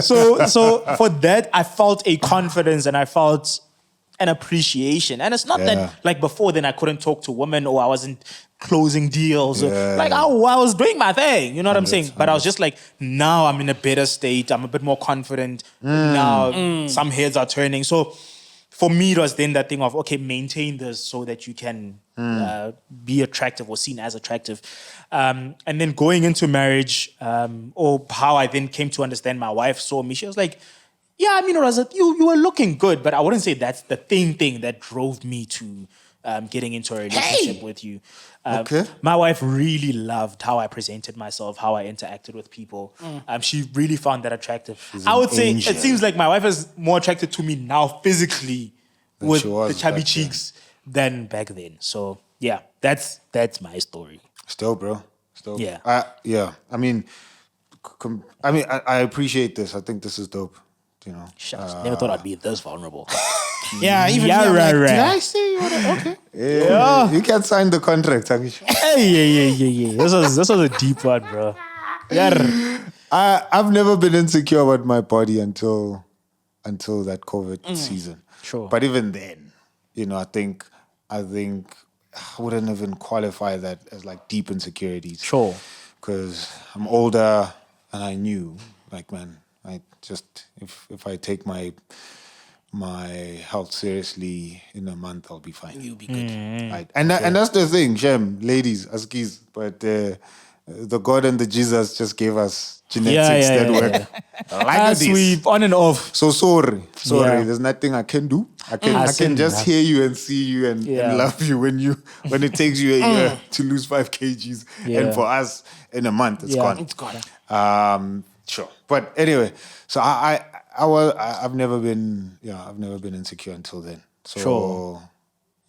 So for that, I felt a confidence and I felt an appreciation. And it's not Yeah. that like before then I couldn't talk to women or I wasn't closing deals. Or, Yeah. like I was doing my thing. You know what I'm saying? But I was just like, now I'm in a better state. I'm a bit more confident. Now some heads are turning. So for me, it was then that thing of, okay, maintain this so that you can be attractive or seen as attractive. And then going into marriage, or how I then came to understand my wife saw me, she was like, yeah, I mean, you were looking good, but I wouldn't say that's the thing that drove me to getting into a relationship with you. Okay. My wife really loved how I presented myself, how I interacted with people. She really found that attractive. I would say angel. it seems like my wife is more attracted to me now physically with she was the chubby back then. cheeks than back then. So yeah, that's my story. Still, bro. Still. Yeah. I mean, I appreciate this. I think this is dope. You know. Shucks, never thought I'd be this vulnerable. Yeah, even Yeah, me, I'm right, like, right. did I say you wanna- okay? Yeah. You can sign the contract, Tagish. Hey, yeah. This was a deep one, bro. Yeah. I've never been insecure about my body until that COVID season. Sure. But even then, you know, I think I wouldn't even qualify that as like deep insecurities. Sure. Because I'm older and I knew, like, man, I just if I take my my health seriously in a month, I'll be fine. You'll be good. Right. And that's the thing, Shem, ladies, askies, but the God and the Jesus just gave us genetics that work like As this. we on and off. So sorry. Yeah. There's nothing I can do. I can Listen, just love. hear you and see you and love you when it takes you a year to lose 5 kgs. Yeah. And for us, in a month, it's gone. It's gone. Sure. But anyway, so I've never been insecure until then. So Sure.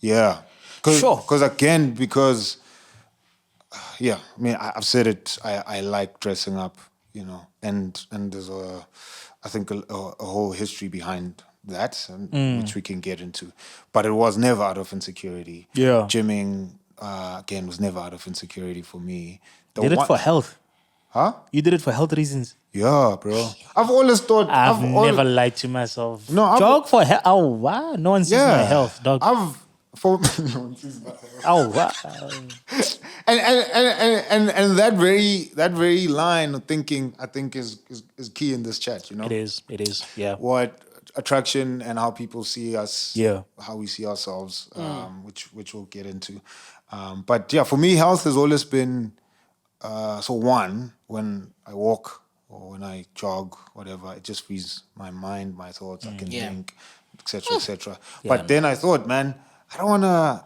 yeah. Sure. Because I mean, I've said it. I like dressing up, and there's I think a whole history behind that, which we can get into. But it was never out of insecurity. Yeah. Gymming again was never out of insecurity for me. Did it for health. Huh? You did it for health reasons. Yeah, bro. I've always thought I've never lied to myself. No, I've- Jog for health. Oh wow, no one sees my health, dog. Oh wow. and that very line of thinking, I think is key in this chat. It is. Yeah. What attraction and how people see us. Yeah. How we see ourselves, which we'll get into. But yeah, for me, health has always been. So one, when I walk or when I jog, whatever, it just frees my mind, my thoughts. I can think, etc., etc. But then I thought, man, I don't wanna,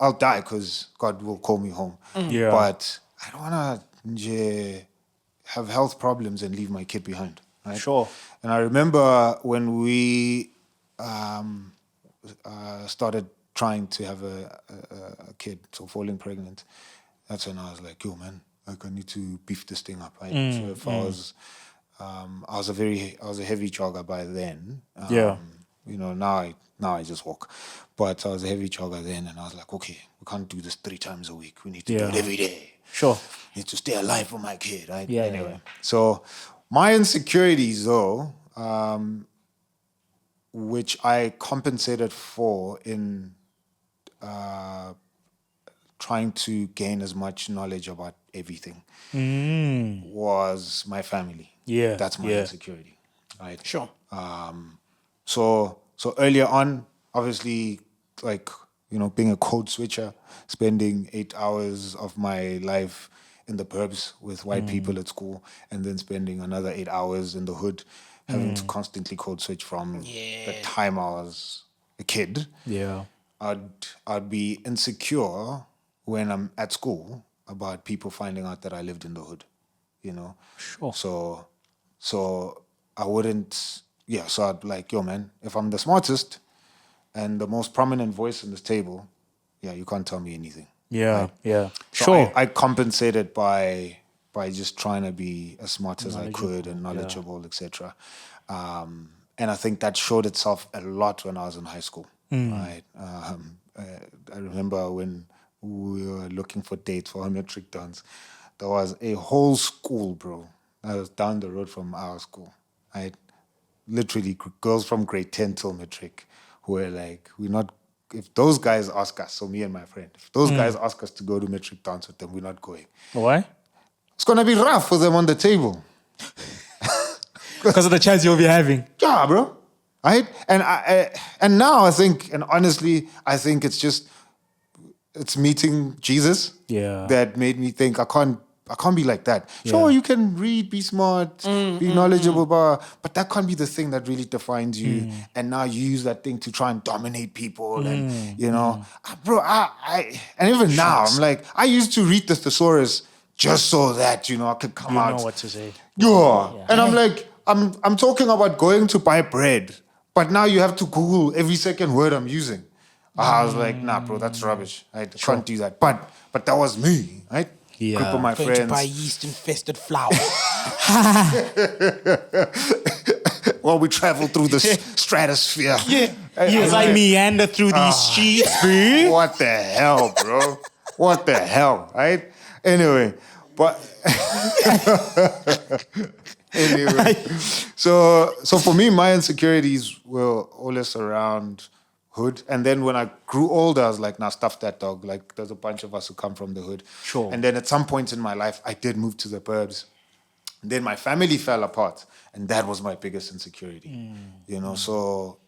I'll die because God will call me home. Yeah. But I don't wanna have health problems and leave my kid behind. Right? Sure. And I remember when we started trying to have a kid, so falling pregnant. That's when I was like, yo, man, like I need to beef this thing up. Right? So if I was a heavy jogger by then. Now I just walk. But I was a heavy jogger then, and I was like, okay, we can't do this 3 times a week. We need to do it every day. Sure. Need to stay alive for my kid, right? Yeah, Anyway, yeah. so my insecurities, though, which I compensated for in trying to gain as much knowledge about everything, was my family. Yeah, That's my yeah. insecurity, right? Sure. So earlier on, obviously, like, being a code switcher, spending 8 hours of my life in the burbs with white people at school, and then spending another 8 hours in the hood, having to constantly code switch from the time I was a kid. Yeah. I'd be insecure when I'm at school about people finding out that I lived in the hood, Sure. So I wouldn't, so I'd be like, yo, man, if I'm the smartest and the most prominent voice in this table, you can't tell me anything. Yeah. Right? Yeah. So Sure. I compensated by just trying to be as smart as I could and knowledgeable, etc. And I think that showed itself a lot when I was in high school. Right? I remember when we were looking for dates for our metric dance, there was a whole school, bro, that was down the road from our school. Right? Literally, girls from grade 10 till metric who were like, if those guys ask us, so me and my friend, if those guys ask us to go to metric dance with them, we're not going. Why? It's going to be rough for them on the table. Because of the chance you'll be having. Yeah, bro. Right? And now I think, and honestly, I think it's meeting Jesus that made me think I can't be like that. Sure, you can read, be smart, be knowledgeable, but that can't be the thing that really defines you. And now you use that thing to try and dominate people, and bro. And even now, I'm like, I used to read the thesaurus just so that I could come out. You know what to say. Yeah. And I'm like, I'm talking about going to buy bread, but now you have to Google every second word I'm using. I was like, nah, bro, that's rubbish. I can't do that. But that was me, right? Yeah. Group of my Going friends. to buy yeast-infested flour. While we travel through the stratosphere. Yes, I meander through these streets, bro. What the hell, bro? What the hell, right? Anyway, but anyway, so for me, my insecurities were always around hood. And then when I grew older, I was like, nah, stuff that, dog. Like, there's a bunch of us who come from the hood. Sure. And then at some point in my life, I did move to the burbs. Then my family fell apart, and that was my biggest insecurity. You know, so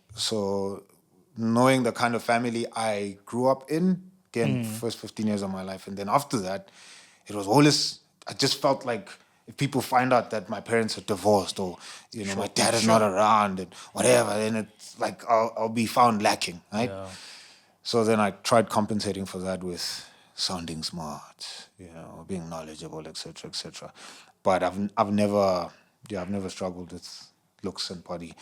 knowing the kind of family I grew up in, again, first 15 years of my life, and then after that, it was always, I just felt like if people find out that my parents are divorced or, you know, my dad is not around and whatever, then it's like I'll be found lacking, right? So then I tried compensating for that with sounding smart, you know, being knowledgeable, etc., etc. But I've never struggled with looks and body.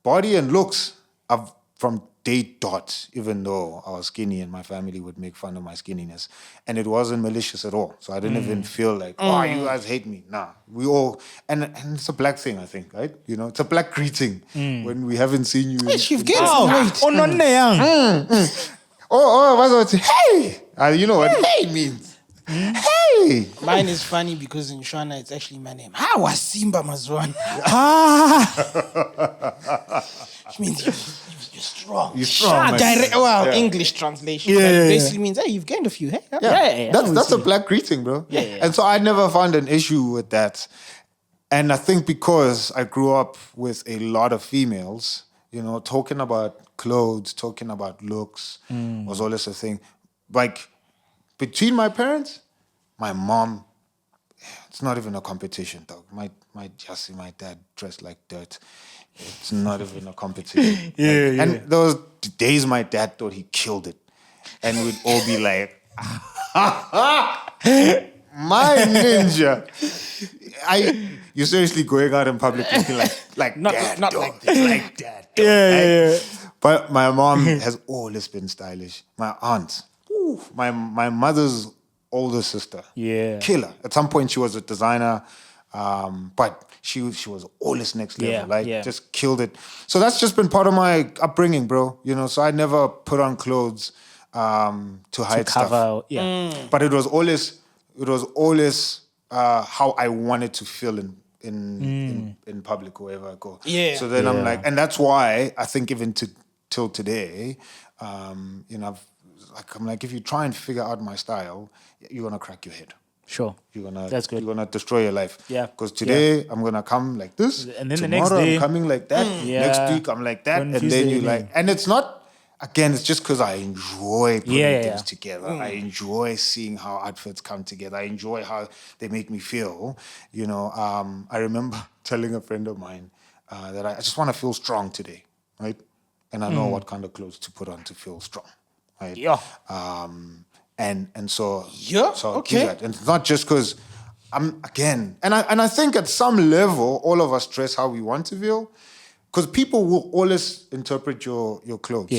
Body and looks, I've from day dot, even though I was skinny and my family would make fun of my skinniness. And it wasn't malicious at all. So I didn't even feel like, oh, you guys hate me. Nah, we all, and it's a black thing, I think, right? You know, it's a black greeting when we haven't seen you. You've gained some weight. Oh, no, young. What's it? Hey! You know what hey means. Hey! Mine is funny because in Shona it's actually my name. How was Simba Mazwan? Which means you're strong. You're strong. English translation. But it basically means, hey, you've gained a few. Hey, Yeah. That's a black greeting, bro. Yeah. And so I never found an issue with that. And I think because I grew up with a lot of females, you know, talking about clothes, talking about looks was always a thing. Like, between my parents, my mom, it's not even a competition, dog. My dad dressed like dirt. It's not even a competition. And those days my dad thought he killed it. And we'd all be like, my ninja. You're seriously going out in public looking like Not dad, like dog. this. Like dad. dog, Yeah. right? But my mom has always been stylish. My aunt, my mother's older sister, killer. At some point she was a designer, but she was always next level, just killed it. So that's just been part of my upbringing, bro. You know, so I never put on clothes to hide Cover, stuff. But it was always how I wanted to feel in public or wherever I go. So then I'm like, and that's why I think even till today, you know, I'm like, if you try and figure out my style, you're gonna crack your head. Sure. That's good. You're gonna destroy your life. Yeah. Because today I'm gonna come like this, and then tomorrow the next day I'm coming like that. Next week I'm like that, and then you like, and it's not. Again, it's just because I enjoy putting things together. I enjoy seeing how outfits come together. I enjoy how they make me feel. You know, I remember telling a friend of mine that I just want to feel strong today, right? And I know what kind of clothes to put on to feel strong, right? Yeah. And so Yeah, I do that. And it's not just because and I think at some level all of us dress how we want to feel, because people will always interpret your clothes,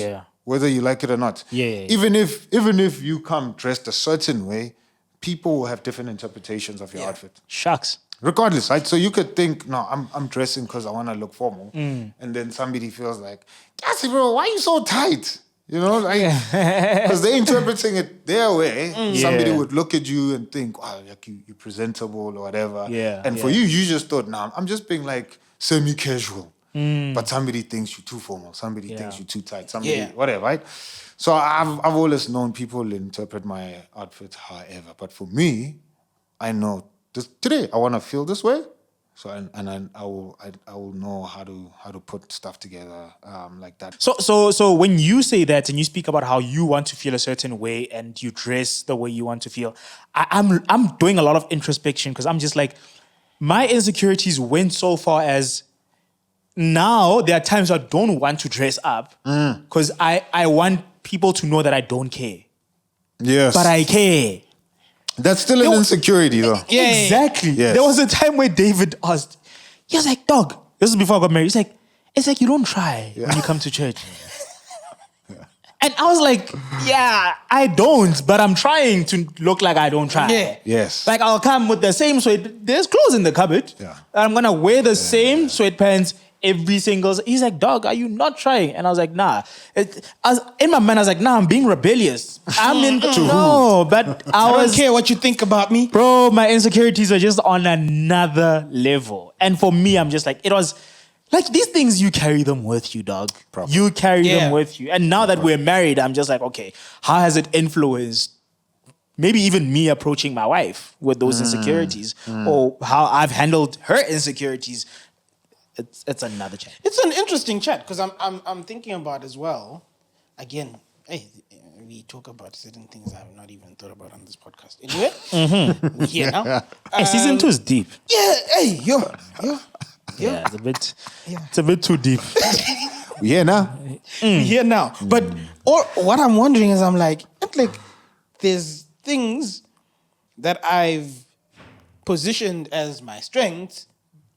whether you like it or not. Even if you come dressed a certain way, people will have different interpretations of your outfit. Shucks. Regardless, right? So you could think, no, I'm dressing because I want to look formal, and then somebody feels like, Dassie, bro, why are you so tight? You know, like, because they're interpreting it their way. Somebody would look at you and think, wow, like you're presentable or whatever. And for you just thought, nah, I'm just being like semi-casual. But somebody thinks you're too formal. Somebody thinks you're too tight. Somebody, whatever, right? So I've always known people interpret my outfit however. But for me, I know today I want to feel this way. So I will know how to put stuff together like that. So when you say that and you speak about how you want to feel a certain way and you dress the way you want to feel, I'm doing a lot of introspection because I'm just like, my insecurities went so far as now there are times I don't want to dress up because I want people to know that I don't care. Yes. But I care. That's still an insecurity, though. Yeah, exactly. Yes. There was a time where David asked, he was like, dog, this is before I got married. He's like, it's like you don't try when you come to church. And I was like, yeah, I don't, but I'm trying to look like I don't try. Yeah. Yes. Like I'll come with the same sweat. There's clothes in the cupboard. Yeah. I'm going to wear the same sweatpants every single... He's like, dog, are you not trying? And I was like, nah. In my mind, I was like, nah, I'm being rebellious. I'm in... No, but I don't care what you think about me. Bro, my insecurities are just on another level. And for me, I'm just like, it was... Like, these things, you carry them with you, dog. Proper. You carry them with you. And now that we're married, I'm just like, okay, how has it influenced maybe even me approaching my wife with those insecurities or how I've handled her insecurities. It's another chat. It's an interesting chat because I'm thinking about as well. Again, hey, we talk about certain things I've not even thought about on this podcast. Anyway, we're here now. Hey, season 2 is deep. Yeah, hey, yo. Yeah, it's a bit too deep. We here now. We're here now. But what I'm wondering is, I'm like, there's things that I've positioned as my strengths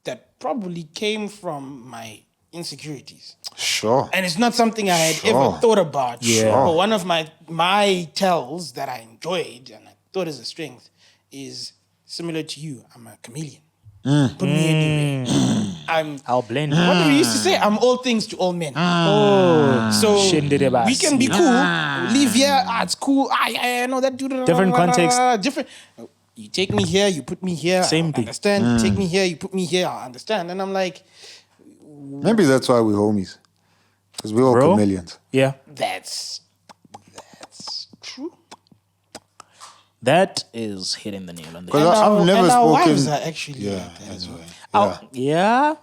that probably came from my insecurities. Sure. And it's not something I had ever thought about. Yeah. But one of my tells that I enjoyed and I thought is a strength is similar to you. I'm a chameleon. Put me anywhere. I'll blend. What do we used to say? I'm all things to all men. So Shindirebas. we can be cool. Leave here. It's cool. I know that dude. Different context. Different. You take me here. You put me here. Same I'll thing. understand. You take me here. You put me here. I'll understand. And I'm like, Maybe that's why we're homies. Because we're all Bro? chameleons. Yeah. that's true. That is hitting the nail on the Because head. I've never and our spoken. wives are actually Yeah, like that as well. Yeah.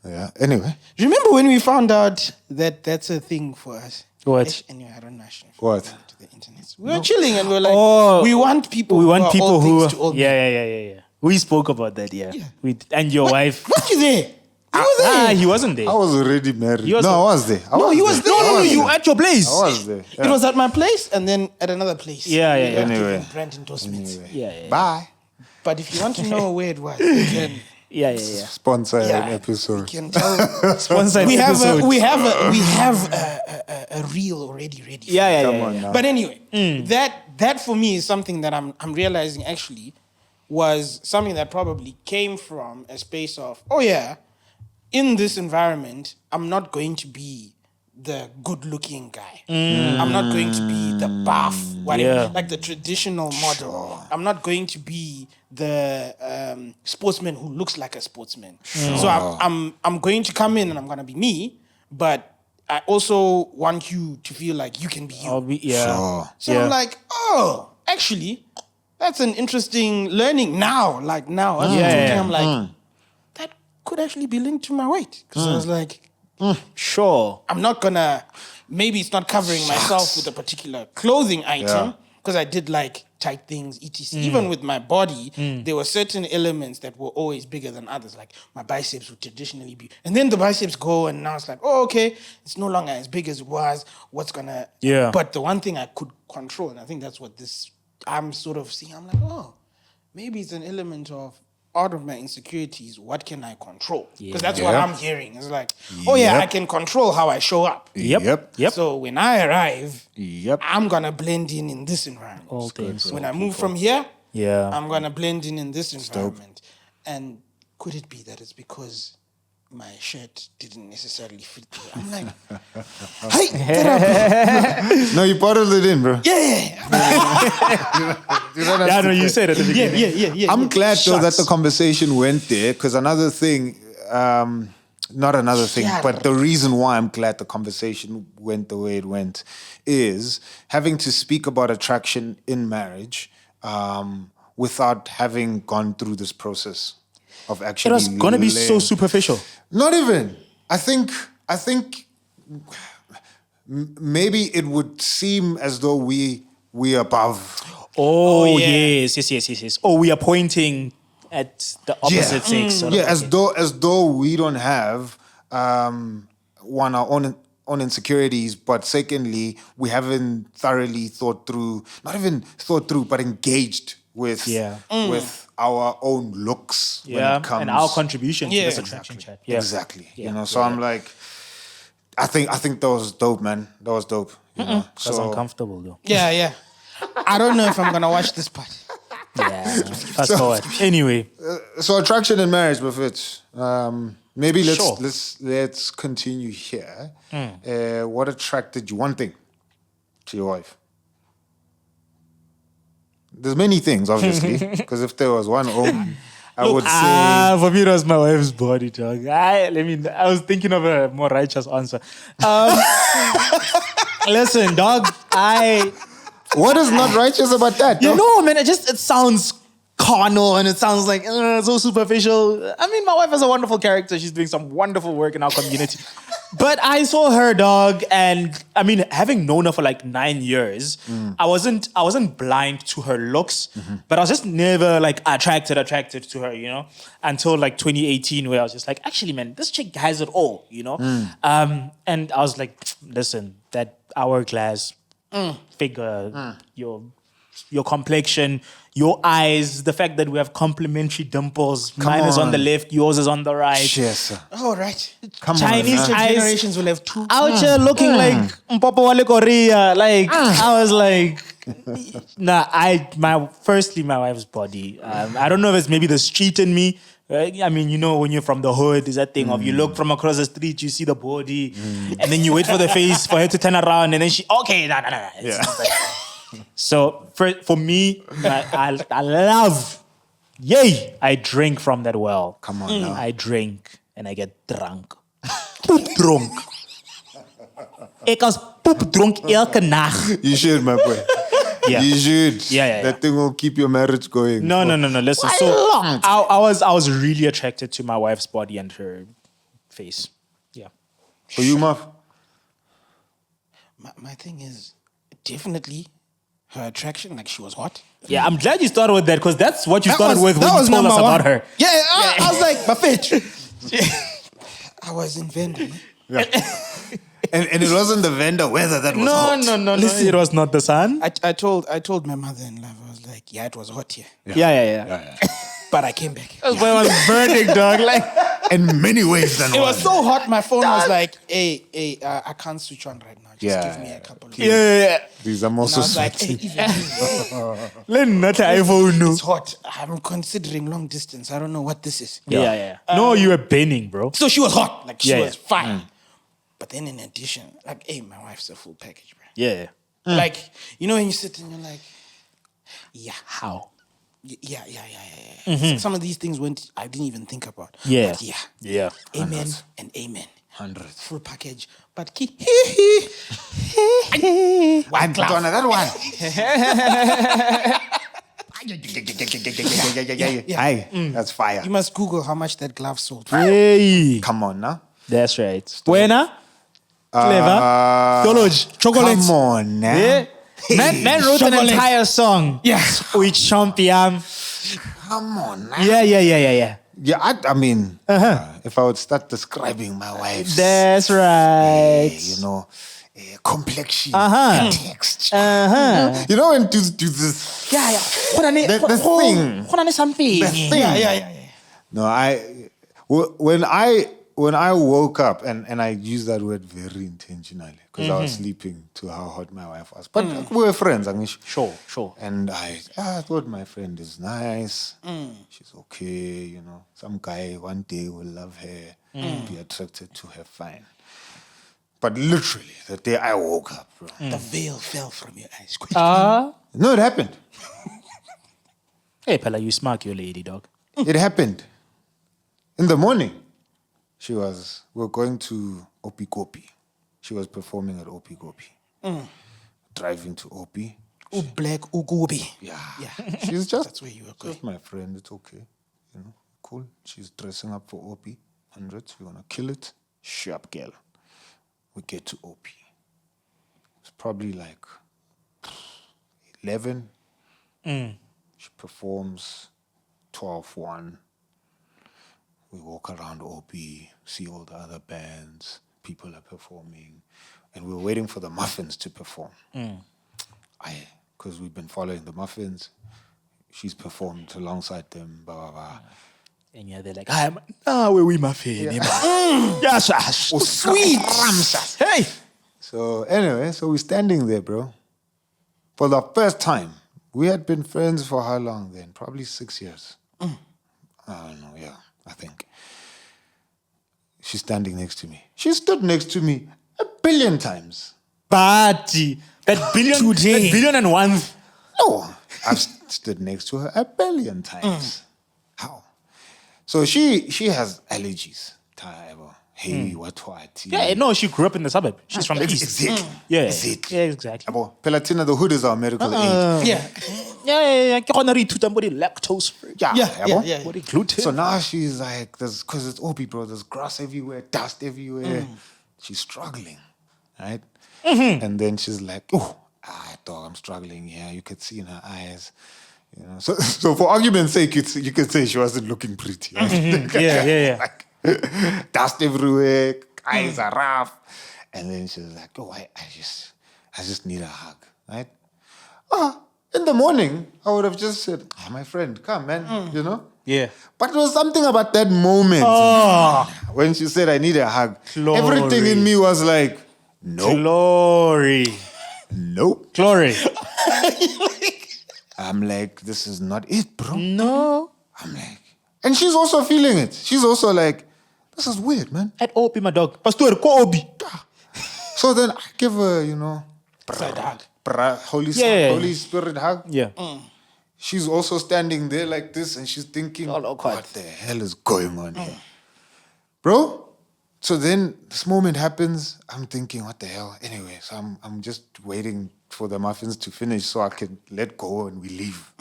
Yeah. Anyway, Remember when we found out that that's a thing for us? What? Anyway, I don't know. Actually, What? To the internet. We were chilling and we were like, Oh, we want people. We want are people all who. things to all men. Yeah. We spoke about that. Yeah. And your wife. Was you there? You were there. He wasn't there. I was already married. You was- No, I was there. I was he was there. No, I was you there. at your place. I was there. It was at my place and then at another place. Yeah. Anyway. Different brand endorsements. Yeah. Bye. But if you want to know where it was, you can. Yeah. Sponsor Yeah, an episode. You can tell. Sponsored we have episode. a reel already ready. Yeah. Come on now. But anyway, that for me is something that I'm realizing actually was something that probably came from a space of, in this environment, I'm not going to be the good-looking guy. I'm not going to be the buff, whatever, like the traditional model. I'm not going to be the sportsman who looks like a sportsman. So I'm going to come in and I'm going to be me, but I also want you to feel like you can be you. Sure. So I'm like, actually, that's an interesting learning now. Like now, as I'm talking, I'm like, that could actually be linked to my weight. Because I was like, Sure. I'm not gonna, maybe it's not covering myself with a particular clothing item, because I did like tight things, etc. Even with my body, there were certain elements that were always bigger than others. Like my biceps would traditionally be, and then the biceps go, and now it's like, okay, it's no longer as big as it was. What's gonna? Yeah. But the one thing I could control, and I think that's what I'm sort of seeing. I'm like, maybe it's an element of out of my insecurities. What can I control? Because that's what I'm hearing. It's like, I can control how I show up. Yep. So when I arrive, Yep. I'm gonna blend in this environment. All things. When I move from here, Yeah. I'm gonna blend in this environment. And could it be that it's because my shirt didn't necessarily fit me? I'm like, hey, therapy. No, you bottled it in, bro. Yeah, no, you said at the beginning. Yeah. I'm glad though that the conversation went there, because another thing, not another thing, but the reason why I'm glad the conversation went the way it went is having to speak about attraction in marriage without having gone through this process of actually. It was gonna be so superficial. Not even. I think maybe it would seem as though we above. Oh, yes. Oh, we are pointing at the opposite sex. sort of. As though we don't have one our own insecurities, but secondly, we haven't thoroughly not even thought through, but engaged with with our own looks when it comes and our contribution to this Exactly. attraction chat. Yeah. Exactly. So I'm like, I think that was dope, man. That was dope. You know? That's uncomfortable though. Yeah. I don't know if I'm gonna watch this part. Yeah. Fast forward. Anyway. So attraction in marriage, Buffett. Maybe Sure. let's continue here. What attracted you? One thing to your wife. There's many things, obviously, because if there was one, I would say. For me, it was my wife's body, dog. I was thinking of a more righteous answer. Listen, dog, What is not righteous about that? You dog? know, man, it sounds carnal and it sounds like so superficial. I mean, my wife is a wonderful character. She's doing some wonderful work in our community. But I saw her, dog, and I mean, having known her for like 9 years, I wasn't blind to her looks, but I was just never like attracted to her, you know, until like 2018, where I was just like, actually, man, this chick has it all, you know. And I was like, listen, that hourglass figure, your complexion, your eyes, the fact that we have complementary dimples. Mine is on the on. left, yours is on the right. Yes, sir. Oh, right. Come Chinese on. Future eyes generations will have two. out here looking like Mpopo Wale Korea. Like I was like, nah. Firstly, my wife's body. I don't know if it's maybe the street in me. I mean, you know, when you're from the hood, is that thing of you look from across the street, you see the body, and then you wait for the face for her to turn around, and then she, okay, nah. It's just like, so for me, I love, I drink from that well. Come on now. I drink and I get drunk. Poep dronk. Ik was poep dronk elke nacht. You should, my boy. Yeah. You should. Yeah. That thing will keep your marriage going. No. Listen, so I was really attracted to my wife's body and her face. Yeah. For you, Muff? My thing is definitely her attraction. Like, she was hot. Yeah, I'm glad you started with that because that's what you started with when that you was told us number about one. her. Yeah, I was like, my bitch. I was in Venda. Yeah. and it wasn't the vendor whether that was hot. No. It was not the sun. I told my mother-in-law, I was like, yeah, it was hot here. Yeah. But I came back. That's why I was burning, dog. Like, In many ways than It one. was so hot, my phone was like, hey, I can't switch on right now. Just Yeah. give me a couple of yeah. These are And I also was like, hey, sweaty. even Let not iPhone know. it's hot. I'm considering long distance. I don't know what this is. Yeah. No, you were burning, bro. So she was hot. Like, she Yeah, was fine. But then in addition, like, hey, my wife's a full package, bro. Yeah. Like, you know when you sit and you're like, yeah, How? yeah. Some of these things I didn't even think about. Yeah. But yeah. Yeah. Amen and amen. Hundreds. Full package. But One Donna, that one. Aye, that's fire. you must Google how much that glove sold. Hey. Come on now. That's right. Buena. Clever. Theology. Chocolate. Come on now. Yeah. Man wrote an Chocolate. entire song. Yes. With champion. Come on now. Yeah. Yeah, I mean, if I would start describing my wife's, That's right. complexion, Uh-huh. texture. Uh-huh. You know, when do this. Yeah. The thing. The thing. Yeah. No, when I woke up, and I use that word very intentionally because I was sleeping to how hot my wife was. But we were friends, I mean, Sure. and I thought my friend is nice. She's okay, you know. Some guy one day will love her, be attracted to her, fine. But literally, the day I woke up, bro. The veil fell from your eyes. No, it happened. Hey, Pella, you smack your lady, dog. It happened. In the morning, we were going to Opi Kopi. She was performing at Opi Kopi. Driving to Opi. Black Ugubi. Yeah. Yeah. She's just, That's where you were just my friend. It's okay. You know, cool. She's dressing up for Opi. 100s. We want to kill it. Sharp girl. We get to Opi. It's probably like 11. She performs 12-1. We walk around OP, see all the other bands, people are performing, and we're waiting for the Muffins to perform. Because we've been following the Muffins, she's performed alongside them, blah, blah, blah. And yeah, they're like, where we my fan? Yes, Sweet! Hey! So anyway, so we're standing there, bro. For the first time, we had been friends for how long then? Probably 6 years. I don't know, yeah. I think. She's standing next to me. She stood next to me 1 billion times. Party. That billion and one. No, I've stood next to her 1 billion times. How? So she has allergies. Hey, what? Yeah, no, she grew up in the suburb. She's from the east. Exactly. Yeah, Exactly. yeah, exactly. Abo, Pelatina, the hood is our medical aid. Yeah. Yeah. Ke gona re ithuta mo di lactose free. Yeah, Yeah, yabo? yeah. Mo di gluten. So now she's like, because it's Obi, bro, there's grass everywhere, dust everywhere. She's struggling, right? And then she's like, dog, I'm struggling. Yeah, you could see in her eyes. You know, so for argument's sake, you could say she wasn't looking pretty. Right? Yeah. Like, dust everywhere, eyes are rough. And then she was like, I just need a hug, right? In the morning, I would have just said, my friend, come, man, you know? Yeah. But there was something about that moment when she said, I need a hug. Glory. Everything in me was like, nope, Glory. nope. Glory. I'm like, this is not it, bro. No. I'm like, and she's also feeling it. She's also like, this is weird, man. At Obi, my dog. Pastor, ko Obi. So then I give her, you know, Side hug. Holy Spirit hug. Yeah. She's also standing there like this and she's thinking, All awkward. what the hell is going on here? Bro, so then this moment happens. I'm thinking, what the hell? Anyway, so I'm just waiting for the muffins to finish so I can let go and we leave.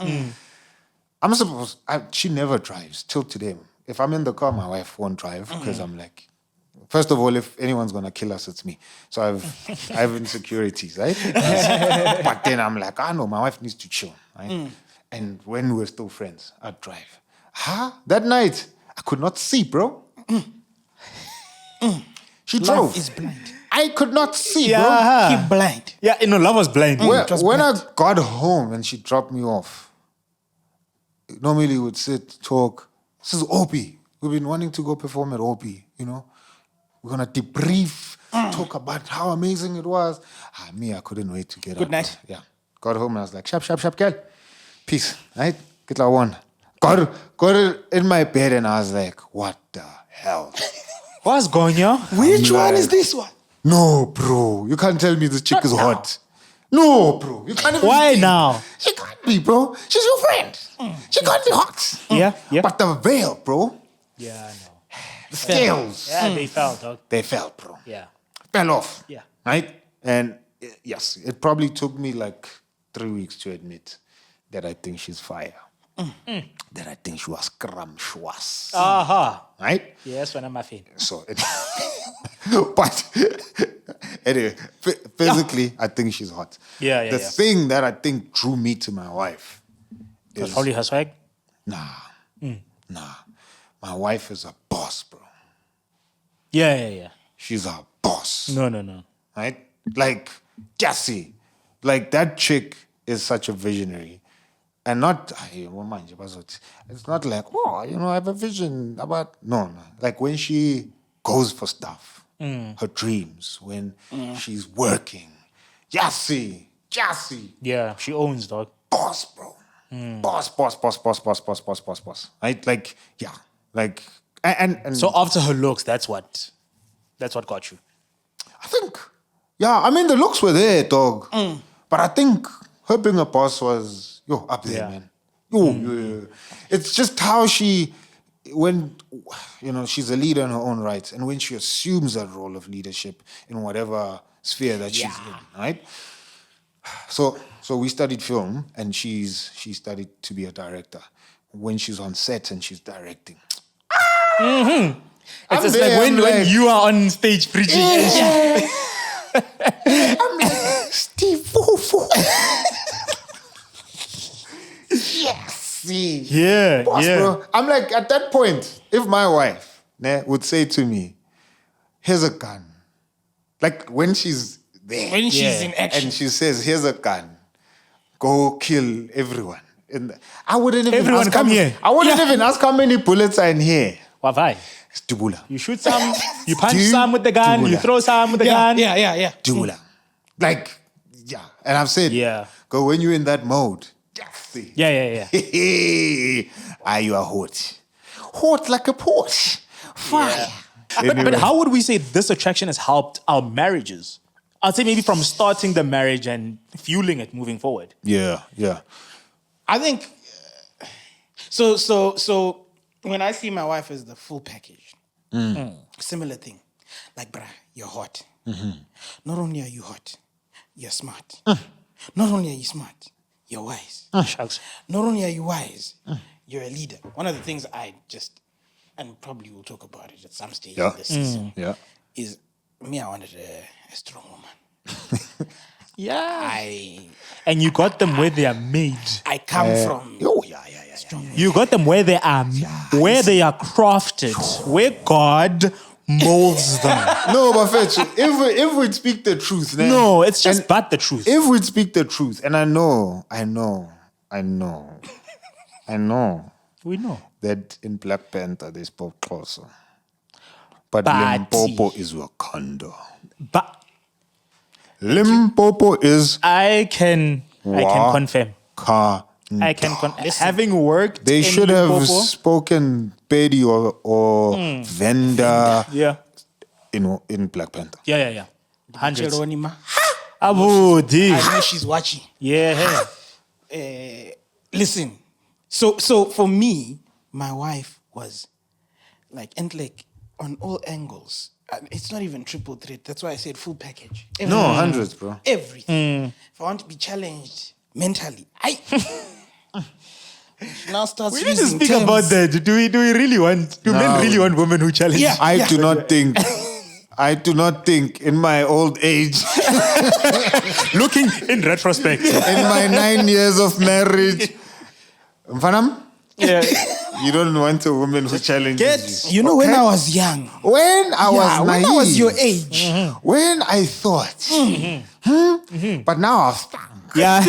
She never drives till today. If I'm in the car, my wife won't drive because I'm like, first of all, if anyone's gonna kill us, it's me. So I have insecurities, right? But then I'm like, no, my wife needs to chill, right? And when we're still friends, I'd drive. That night, I could not see, bro. She drove. Love is blind. I could not see, Yeah. Keep blind. Yeah, love was blind. bro. just When I got home and she dropped me off, normally we would sit, talk. This is Obi. We've been wanting to go perform at Obi, you know. We're going to debrief, talk about how amazing it was. I couldn't wait to get Good up, night. bro. Yeah. Got home and I was like, sharp, girl. Peace, right? Get la one. Got in my bed and I was like, what the hell? What's going on? Which one is this one? No, bro. You can't tell me this chick is hot. No, bro. You can't even Why think. now? She can't be, bro. She's your friend. She can't be hot. Yeah. But the veil, bro. Yeah, I know. The scales. Yeah, they fell, dog. They fell, bro. Yeah. Fell off. Yeah. Right? And yes, it probably took me like 3 weeks to admit that I think she's fire. That I think she was scrumptious. Aha. Right? Yes, when I'm a fan. So, but anyway, physically, I think she's hot. Yeah, The thing that I think drew me to my wife That's is probably her swag. nah. My wife is a boss, bro. Yeah. She's a boss. No. Right? Like Cassie. Like that chick is such a visionary. And not, it's not like, I have a vision about, no. Like when she goes for stuff, her dreams, when she's working, Jassy, Yeah, she owns, dog. boss, bro. Boss. Right? Like, yeah. Like, and So after her looks, that's what got you. I think, I mean, the looks were there, dog. But I think her being a boss was, up there, Yeah. man. It's just how she, when, she's a leader in her own right, and when she assumes that role of leadership in whatever sphere that she's in, right? So we studied film, and she studied to be a director. When she's on set and she's directing. It's just there, like I'm when like- you are on stage preaching. I'm like, Steve Fufu. Yes. Yeah, Boss, yeah. bro. I'm like, at that point, if my wife would say to me, here's a gun. Like when she's there. When she's in action. And she says, here's a gun. Go kill everyone. And I wouldn't even Everyone ask come here. I wouldn't even ask how many bullets are in here. Why? It's Dubula. You shoot some, you punch Do some with the gun, you Dubula. throw some with the Yeah, gun. yeah. Dubula. Like, yeah. And I've said, Yeah. go when you're in that mode. Yeah. You are hot. Hot like a Porsche. Fire. But how would we say this attraction has helped our marriages? I'd say maybe from starting the marriage and fueling it moving forward. Yeah. I think so when I see my wife as the full package, similar thing. Like, bruh, you're hot. Not only are you hot, you're smart. Not only are you smart, you're wise. Shucks. Not only are you wise, you're a leader. One of the things I just, and probably we'll talk about it at some stage in this season, Yeah. is me, I wanted a strong woman. Yeah. I And you got them where they are made. come from Oh, yeah. strong women. You got them where they are crafted, where God molds them. No, but Fetch, if we speak the truth, then, No, it's just and but the truth. if we speak the truth, and I know We know. that in Black Panther they spoke Xhosa, but But- Limpopo is Wakanda. But Limpopo is I can confirm. Wakanda. I can having worked They in should have Limpopo, spoken Pedi or Venda Yeah. in Black Panther. Yeah. Hundreds. Geronima. Abu D. I know she's watching. Yeah. Listen, so for me, my wife was like on all angles. It's not even triple threat. That's why I said full package. No, hundreds, bro. Everything. If I want to be challenged mentally, she now starts We need to using speak terms. about that. Do we really want? Do men really want women who challenge? Yeah. I do not think in my old age, Looking in retrospect. in my 9 years of marriage, Mfanam, Yeah. you don't want a woman who challenges you. You know, when I was young, When I was naive, when I was your age, when I thought, but now I've Yeah.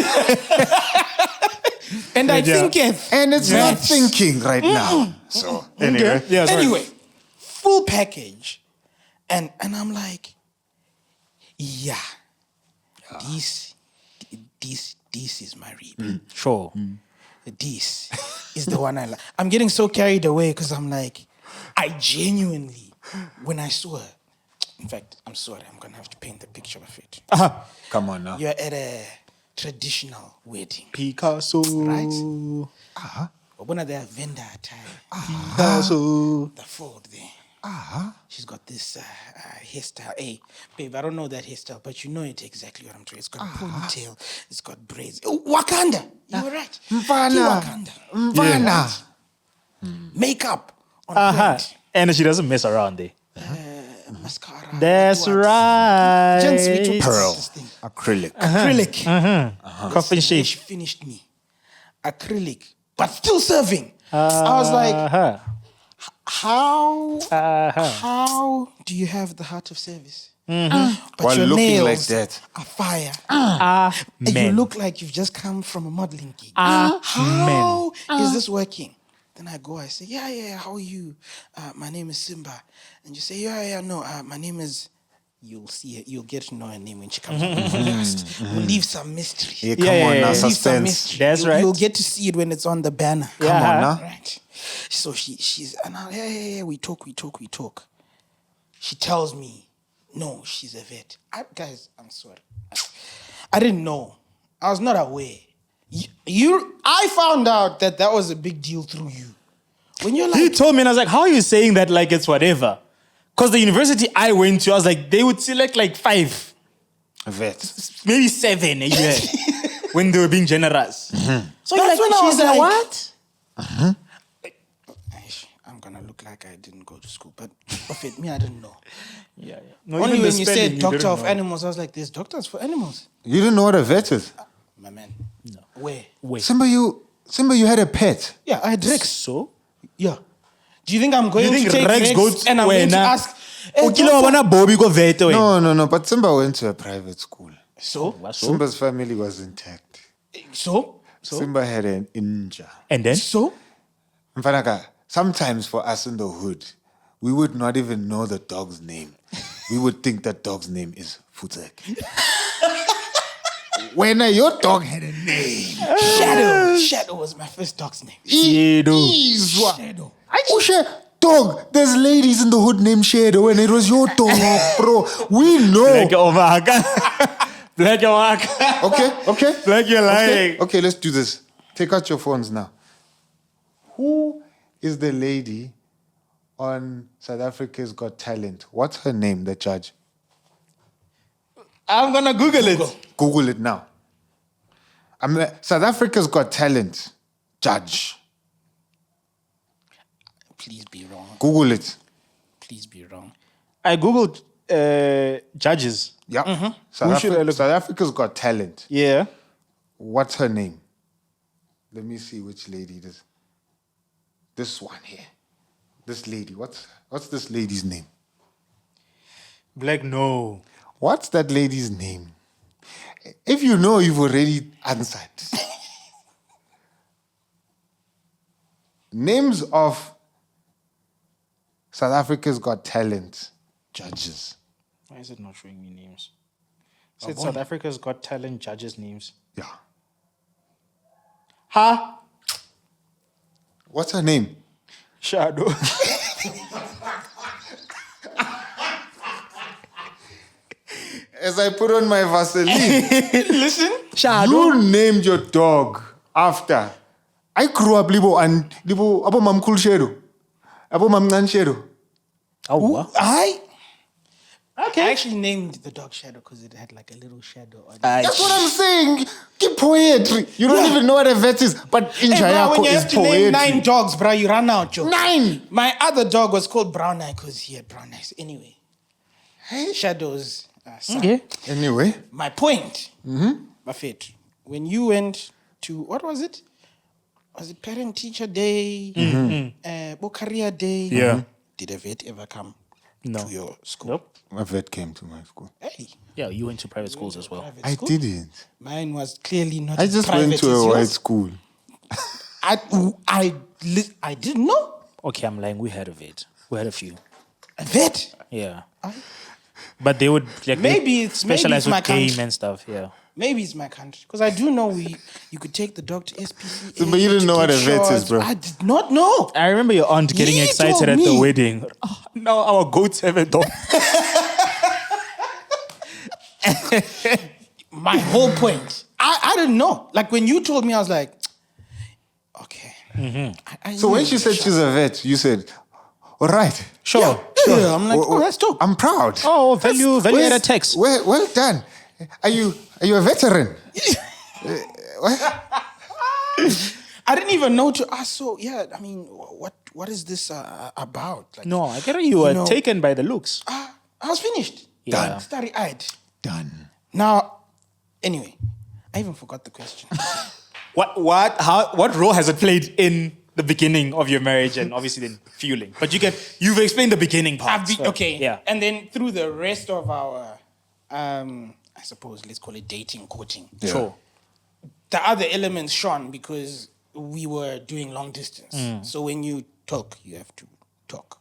and I think and it's not thinking right now. So anyway, Yeah. Sorry. anyway, full package, and I'm like, yeah, this is my rib. Sure. This is the one I like. I'm getting so carried away because I'm like, I genuinely, when I saw her, in fact, I'm sorry, I'm gonna have to paint the picture of it. come on now. You're at a traditional wedding, Picasso. right? One of their vendor attire, Picasso. the fold there. She's got this hairstyle. Hey, babe, I don't know that hairstyle, but you know it exactly what I'm trying. It's got a ponytail. It's got braids. Oh, Wakanda. You were right. Mfana. Wakanda. Mfana. Makeup on point. And she doesn't mess around there. Mascara. That's What? right. Gents, we talked about Pearl. this thing. Acrylic. Acrylic. Coffin She shape. finished me. Acrylic, but still serving. I was like, how do you have the heart of service? But While your looking nails like that. are fire. Ah, And you men. look like you've just come from a modeling gig. Ah, How is this working? Then I go, I say, yeah, how are you? My name is Simba. And you say, no, my name is... You'll see it. You'll get to know her name when she comes on the podcast. We'll leave some mystery. Yeah, come Yeah, on yeah, now, yeah. Leave some suspense. mystery. That's right. You'll get to see it when it's on the banner. Come on now. Right. So she's and we talk. She tells me, no, she's a vet. Guys, I'm sorry. I didn't know. I was not aware. I found out that was a big deal through you. When you're He like, told me, and I was like, how are you saying that like it's whatever? Because the university I went to, I was like, they would select like 5, Vet. maybe 7 a year when they were being generous. So you're That's when I she's was like, like- what? I'm gonna look like I didn't go to school, but of it, me, I didn't know. Yeah. No, Only even the when you spelling, said doctor didn't of know. animals, I was like, there's doctors for animals. You didn't know what a vet is? My man. No. Where? Wait. Simba, you had a pet. Yeah, I had Rex. So? Yeah. Do you think I'm going You think to take Rex Rex, goes and I'm going to wena? ask? "Hey, Ukile doctor." wabona Bobby go vete wena. No. But Simba went to a private school. So? Simba's family was intact. So? Simba had an inja. And then? So? Mfanaka, sometimes for us in the hood, we would not even know the dog's name. We would think that dog's name is Futek. When your dog had a name. Shadow. Shadow was my first dog's name. Izwa. Shadow. Dog, there's ladies in the hood named Shadow, and it was your dog, bro. We know. Black Omaka. Black Omaka. Okay. Black you're lying. Okay, let's do this. Take out your phones now. Who is the lady on South Africa's Got Talent. What's her name, the judge? I'm gonna Google it. Google it now. South Africa's Got Talent judge. Please be wrong. Google it. Please be wrong. I googled judges. Yeah. Who should I look- South Africa's Got Talent. Yeah. What's her name? Let me see which lady it is. This one here. This lady. What's this lady's name? Black, no. What's that lady's name? If you know, you've already answered. Names of South Africa's Got Talent judges. Why is it not showing me names? It said South Africa's Got Talent judges' names. Yeah. Ha! What's her name? Shadow. As I put on my Vaseline, Listen. Shadow. you named your dog after. I grew up libo abo mam cool shadow. Abo mam ngan shadow. Oh, what? I actually named the dog Shadow because it had like a little shadow on it. That's what I'm saying. Keep poetry. You don't even know what a vet is, but Hey, bro, Injayako when you is have to name 9 poetry. dogs, bro, you run out, Joe. 9. My other dog was called Brown Eye because he had brown eyes. Anyway, Shadows. Son. Okay. Anyway, My point, Buffett, when you went to, what was it? Was it Parent Teacher Day? Career Day? Yeah. Did a vet ever come No. to your school? Nope. a vet came to my school. Hey, Yeah, you went to private schools as well. private I school? didn't. Mine was clearly not I as just private went to as a white yours. school. I didn't know. Okay, I'm lying. We had a vet. We had a few. A vet? Yeah. But they would like Maybe they it's- specialize maybe with it's my game country. and stuff. Yeah. Maybe it's my country. Because I do know you could take the dog to SPCA. So, but you didn't to know what get a vet is, shots. bro. I did not know. I remember your aunt getting He excited told at the me. wedding. Oh, now our goats have a dog. My whole point. I didn't know. Like when you told me, I was like, okay. I So knew when it she was said a shot. she's a vet, you said, all right. Sure. Yeah, I'm like, oh, that's dope. I'm proud. Oh, value Where's- added tax. Well done. Are you a veteran? I didn't even know to ask. So yeah, I mean, what is this about? Like, No, I get it. You were know- taken by the looks. I was finished. Yeah. Done. Starry-eyed. Done. Now, anyway, I even forgot the question. What role has it played in the beginning of your marriage and obviously then fueling? But you've explained the beginning part. Okay. Yeah. And then through the rest of our, I suppose, let's call it dating, courting. Sure. The other elements shone because we were doing long distance. Mm. So when you talk, you have to talk.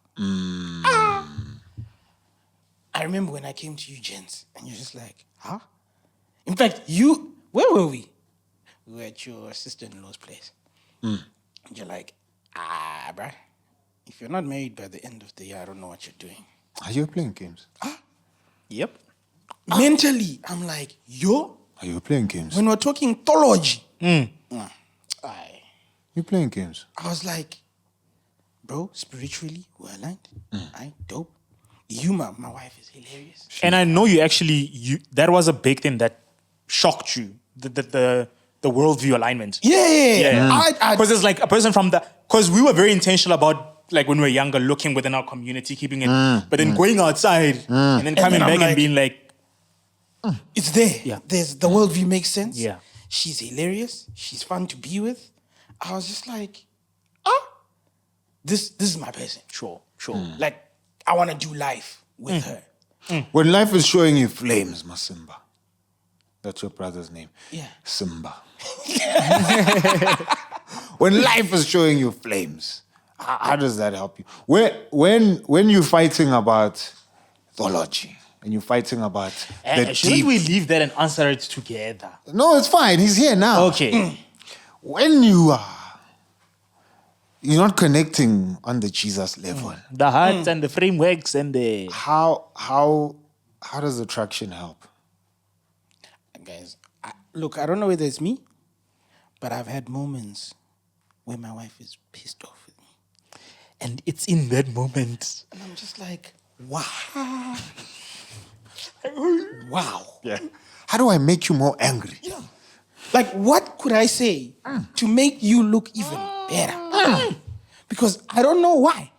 I remember when I came to you, gents, and you're just like, huh? In fact, where were we? We were at your sister-in-law's place. And you're like, bruh, if you're not married by the end of the year, I don't know what you're doing. Are you playing games? Yep. Mentally, I'm like, yo, Are you playing games? when we're talking theology, You playing games? I was like, bro, spiritually, we're aligned. Dope. You, my wife is hilarious. And I know that was a big thing that shocked you. The worldview alignment. Yeah. Because it's like a person because we were very intentional about like when we were younger, looking within our community, keeping it, but then going outside and then coming then I'm back like- and being like, It's there. Yeah. There's the worldview makes sense. Yeah. She's hilarious. She's fun to be with. I was just like, this is my person. sure. Like, I want to do life with her. When life is showing you flames, Masimba. That's your brother's name. Yeah. Simba. When life is showing you flames, how does that help you? When you're fighting about theology and you're fighting about the Shouldn't deep... we leave that and answer it together? No, it's fine. He's here now. Okay. When you're not connecting on the Jesus level, The hearts and the frameworks and the... how does attraction help? Guys, look, I don't know whether it's me, but I've had moments where my wife is pissed off with me. And it's in that moment. And I'm just like, wow. Wow. Yeah. How do I make you more angry? Yeah. Like, what could I say to make you look even better? Because I don't know why.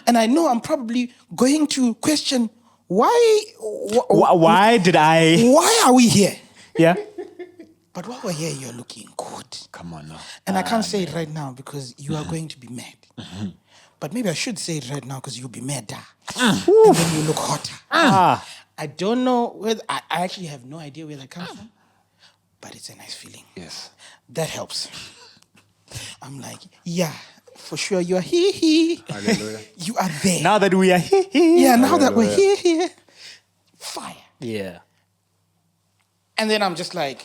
And I know I'm probably going to question why Why did I? why are we here? Yeah. But while we're here, you're looking good. Come on now. And I can't say it right now because you are going to be mad. But maybe I should say it right now because you'll be madder. And then you look hotter. I don't know whether, I actually have no idea where that comes from. But it's a nice feeling. Yes. That helps. I'm like, yeah, for sure you are here. Hallelujah. You are there. Now that we are here. Yeah, now that we're here. Fire. Yeah. And then I'm just like,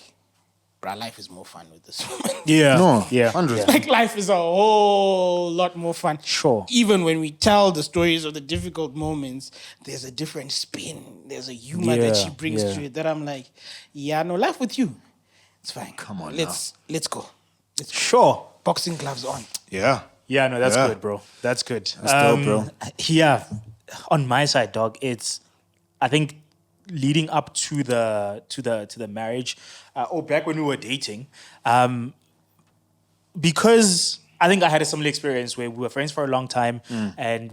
bruh, life is more fun with this woman. Yeah. No. Yeah. 100. Like, life is a whole lot more fun. Sure. Even when we tell the stories of the difficult moments, there's a different spin. There's a humor that she brings to it that I'm like, yeah, no, life with you. It's fine. Come on Let's go. Sure. Boxing gloves on. Yeah. Yeah, no, that's Yeah. good, bro. That's good. That's dope, bro. Yeah, on my side, dog, it's I think leading up to the marriage, or back when we were dating, because I think I had a similar experience where we were friends for a long time, and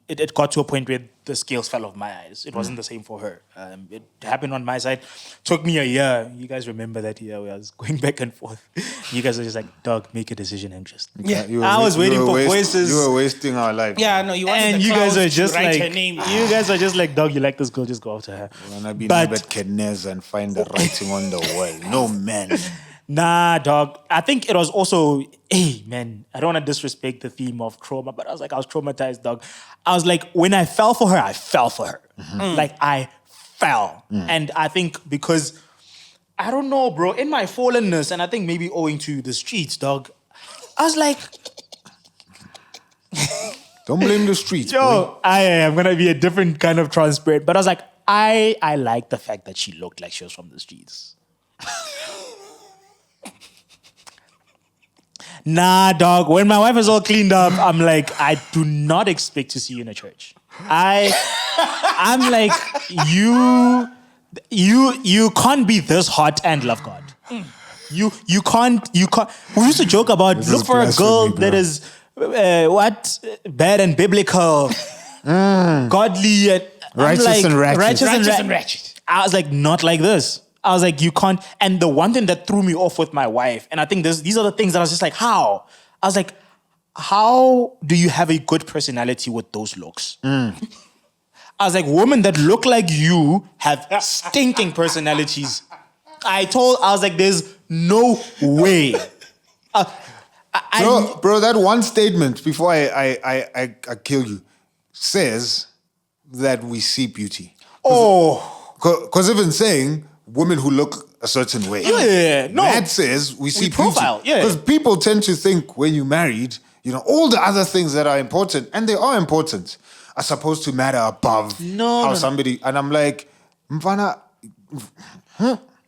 it got to a point where the scales fell off my eyes. It wasn't the same for her. It happened on my side. Took me a year. You guys remember that year where I was going back and forth. You guys were just like, dog, make a decision and just. Yeah. I was waiting for voices. You were wasting our life. Yeah, no, you wanted And the you guys clouds are just to write like, her name. you guys are just like, dog, you like this girl, just go after her. Wanna be But- Nibet Kednez and find the writing on the wall. No man. Nah, dog. I think it was also, hey, man, I don't want to disrespect the theme of trauma, but I was traumatized, dog. I was like, when I fell for her, I fell for her. Like, I fell. And I think because, I don't know, bro, in my fallenness, and I think maybe owing to the streets, dog, I was like, Don't blame the streets, boy. yo, I am going to be a different kind of transparent. But I was like, I like the fact that she looked like she was from the streets. Nah, dog. When my wife is all cleaned up, I'm like, I do not expect to see you in a church. I'm like, you can't be this hot and love God. You can't. We used to joke about This look is for a girl blasphemy, bro. that is bad and biblical, godly, and I'm Righteous like, and ratchet. Righteous and ratchet. I was like, not like this. I was like, you can't. And the one thing that threw me off with my wife, and I think these are the things that I was just like, how? I was like, how do you have a good personality with those looks? I was like, women that look like you have stinking personalities. I was like, there's no way. Bro, that one statement before I kill you says that we see beauty. Because even saying women who look a certain way. Yeah, no. That says we see profile, beauty. yeah. Because people tend to think when you're married, all the other things that are important, and they are important, are supposed to matter above how somebody. And I'm like, Mfana.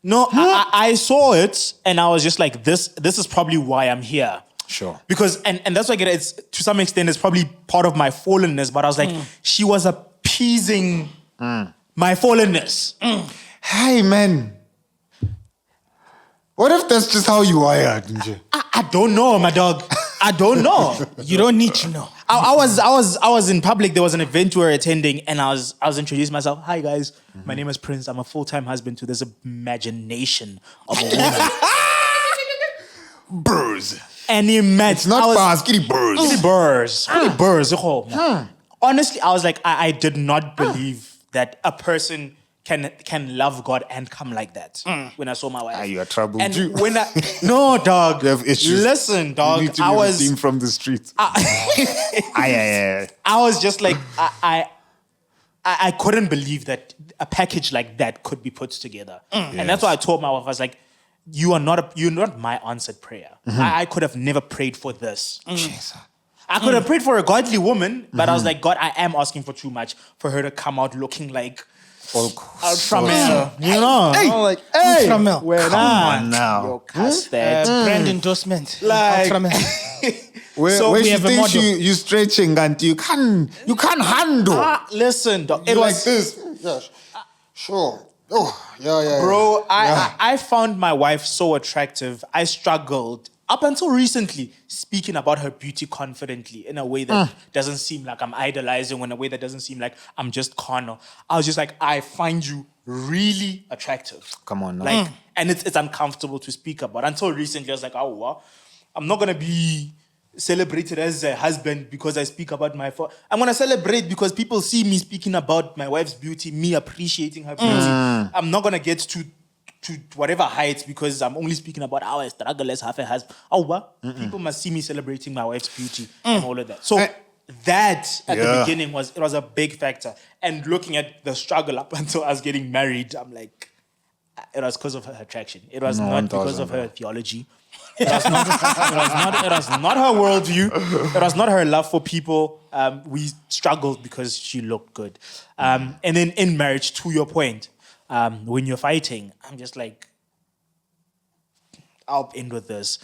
No, I saw it and I was just like, this is probably why I'm here. Sure. Because, and that's why I get it, it's, to some extent, it's probably part of my fallenness, but I was like, she was appeasing my fallenness. Hey, man. What if that's just how you are, Nje? I don't know, my dog. I don't know. You don't need to know. I was in public. There was an event we were attending, and I was introducing myself. Hi guys, my name is Prince. I'm a full-time husband to this imagination of a woman. Burrs. And imagine It's not bars, kitty burrs. Really burrs. Really burrs. Honestly, I was like, I did not believe that a person can love God and come like that when I saw my wife. You are troubled. And You. when no, dog. You have issues. Listen, dog. You need to be redeemed from the streets. I was just like, I couldn't believe that a package like that could be put together. And that's why I told my wife, I was like, you're not my answered prayer. I could have never prayed for this. I could have prayed for a godly woman, but I was like, God, I am asking for too much for her to come out looking like Ultra male. You know? Hey, I'm like, Ultra male. Come on now. Yo, cast that. Brand endorsement. Like- Ultra male. So where we she have a thinks model. you stretching and you can't handle. Listen, dog, it You was like this. Yeah, sure. Oh, yeah. Bro, Yeah. I found my wife so attractive. I struggled up until recently speaking about her beauty confidently in a way that doesn't seem like I'm idolizing, in a way that doesn't seem like I'm just carnal. I was just like, I find you really attractive. Come on now. Like, and it's uncomfortable to speak about. Until recently, I was like, oh, well, I'm not gonna be celebrated as a husband because I speak about my I'm gonna celebrate because people see me speaking about my wife's beauty, me appreciating her beauty. I'm not gonna get to whatever heights because I'm only speaking about how I struggle as half a husband. Oh, well, people must see me celebrating my wife's beauty and all of that. So that at the beginning was a big factor. And looking at the struggle up until us getting married, I'm like, it was because of her attraction. It was not because of her theology. It was not her worldview. It was not her love for people. We struggled because she looked good. And then in marriage, to your point, when you're fighting, I'm just like, I'll end with this.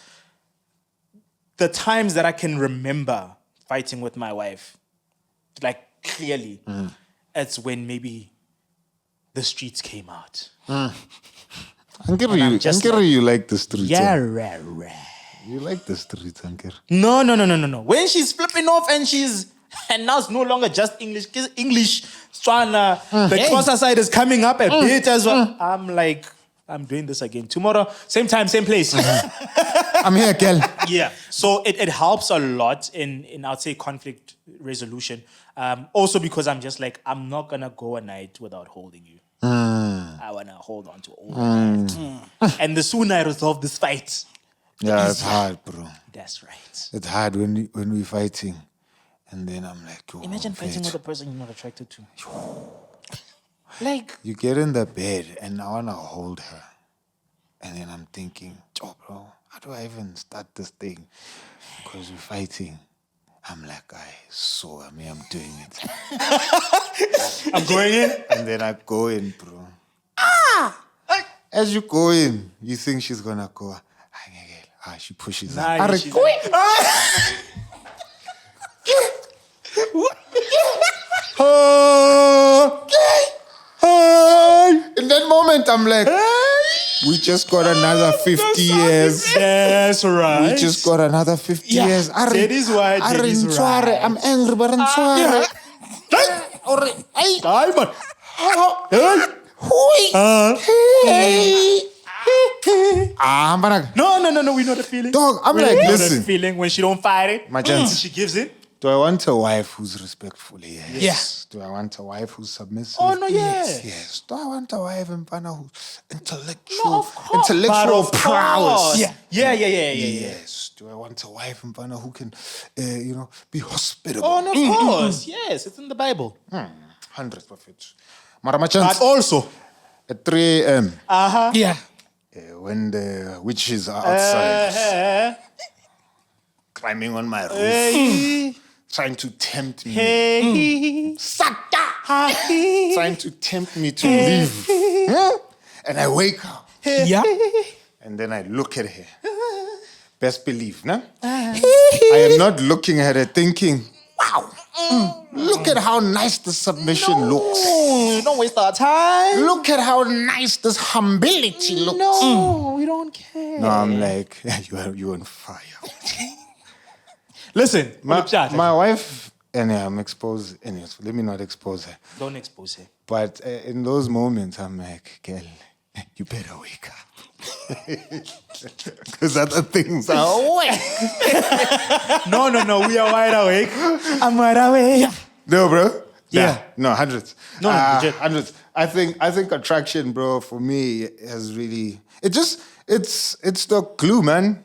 The times that I can remember fighting with my wife, like clearly, it's when maybe the streets came out. Ankere, you like the streets. Yeah, eh? rah. You like the streets, Ankere. No. When she's flipping off and now it's no longer just English. The Xhosa side is coming up a bit as well. I'm like, I'm doing this again. Tomorrow, same time, same place. I'm here, girl. Yeah. So it helps a lot in I'd say conflict resolution. Also because I'm just like, I'm not gonna go a night without holding you. I wanna hold on to all that. And the sooner I resolve this fight, Yeah, it's hard, bro. that's right. It's hard when we're fighting. And then I'm like, yo, Imagine fighting bitch. with a person you're not attracted to. Like, You get in the bed and I want to hold her. And then I'm thinking, oh, bro, how do I even start this thing? Because we're fighting. I'm like, I'm doing it. I'm going in. And then I go in, bro. As you go in, you think she's going to go. She pushes Nah, out. she's- In that moment, I'm like, we just got another 50 years. That's right. We just got another 50 Yeah, years. that is why that is right. I'm angry, but I'm sorry. Diamond. No, we know the feeling. Dog, I'm We like, know listen. the feeling when she don't fight it. My chance. She gives it. Do I want a wife who's respectful? Yes. Yes. Do I want a wife who's submissive? Oh, no, yeah. Yes. Do I want a wife in Pana who's intellectual? No, of course. Intellectual But of prowess. course. Yeah. Yes. Do I want a wife in Pana who can, be hospitable? Oh, no, of course. Yes, it's in the Bible. 100%. Mara, my chance. But also, At 3 a.m., Yeah. when the witches are outside, climbing on my roof, trying to tempt me, trying to tempt me to leave. And I wake up, Yeah. and then I look at her. Best believe, no? I am not looking at her thinking, wow, look at how nice the submission looks. don't waste our time. Look at how nice this humility looks. No, we don't care. No, I'm like, you're on fire. Listen, My wife, and I'm exposed. Anyways, let me not expose her. don't expose her. But in those moments, I'm like, girl, you better wake up. Because other things are awake. No, we are wide awake. I'm wide awake. No, bro. Yeah. No, hundreds. No, legit. Hundreds. I think attraction, bro, for me has really. It's the glue, man.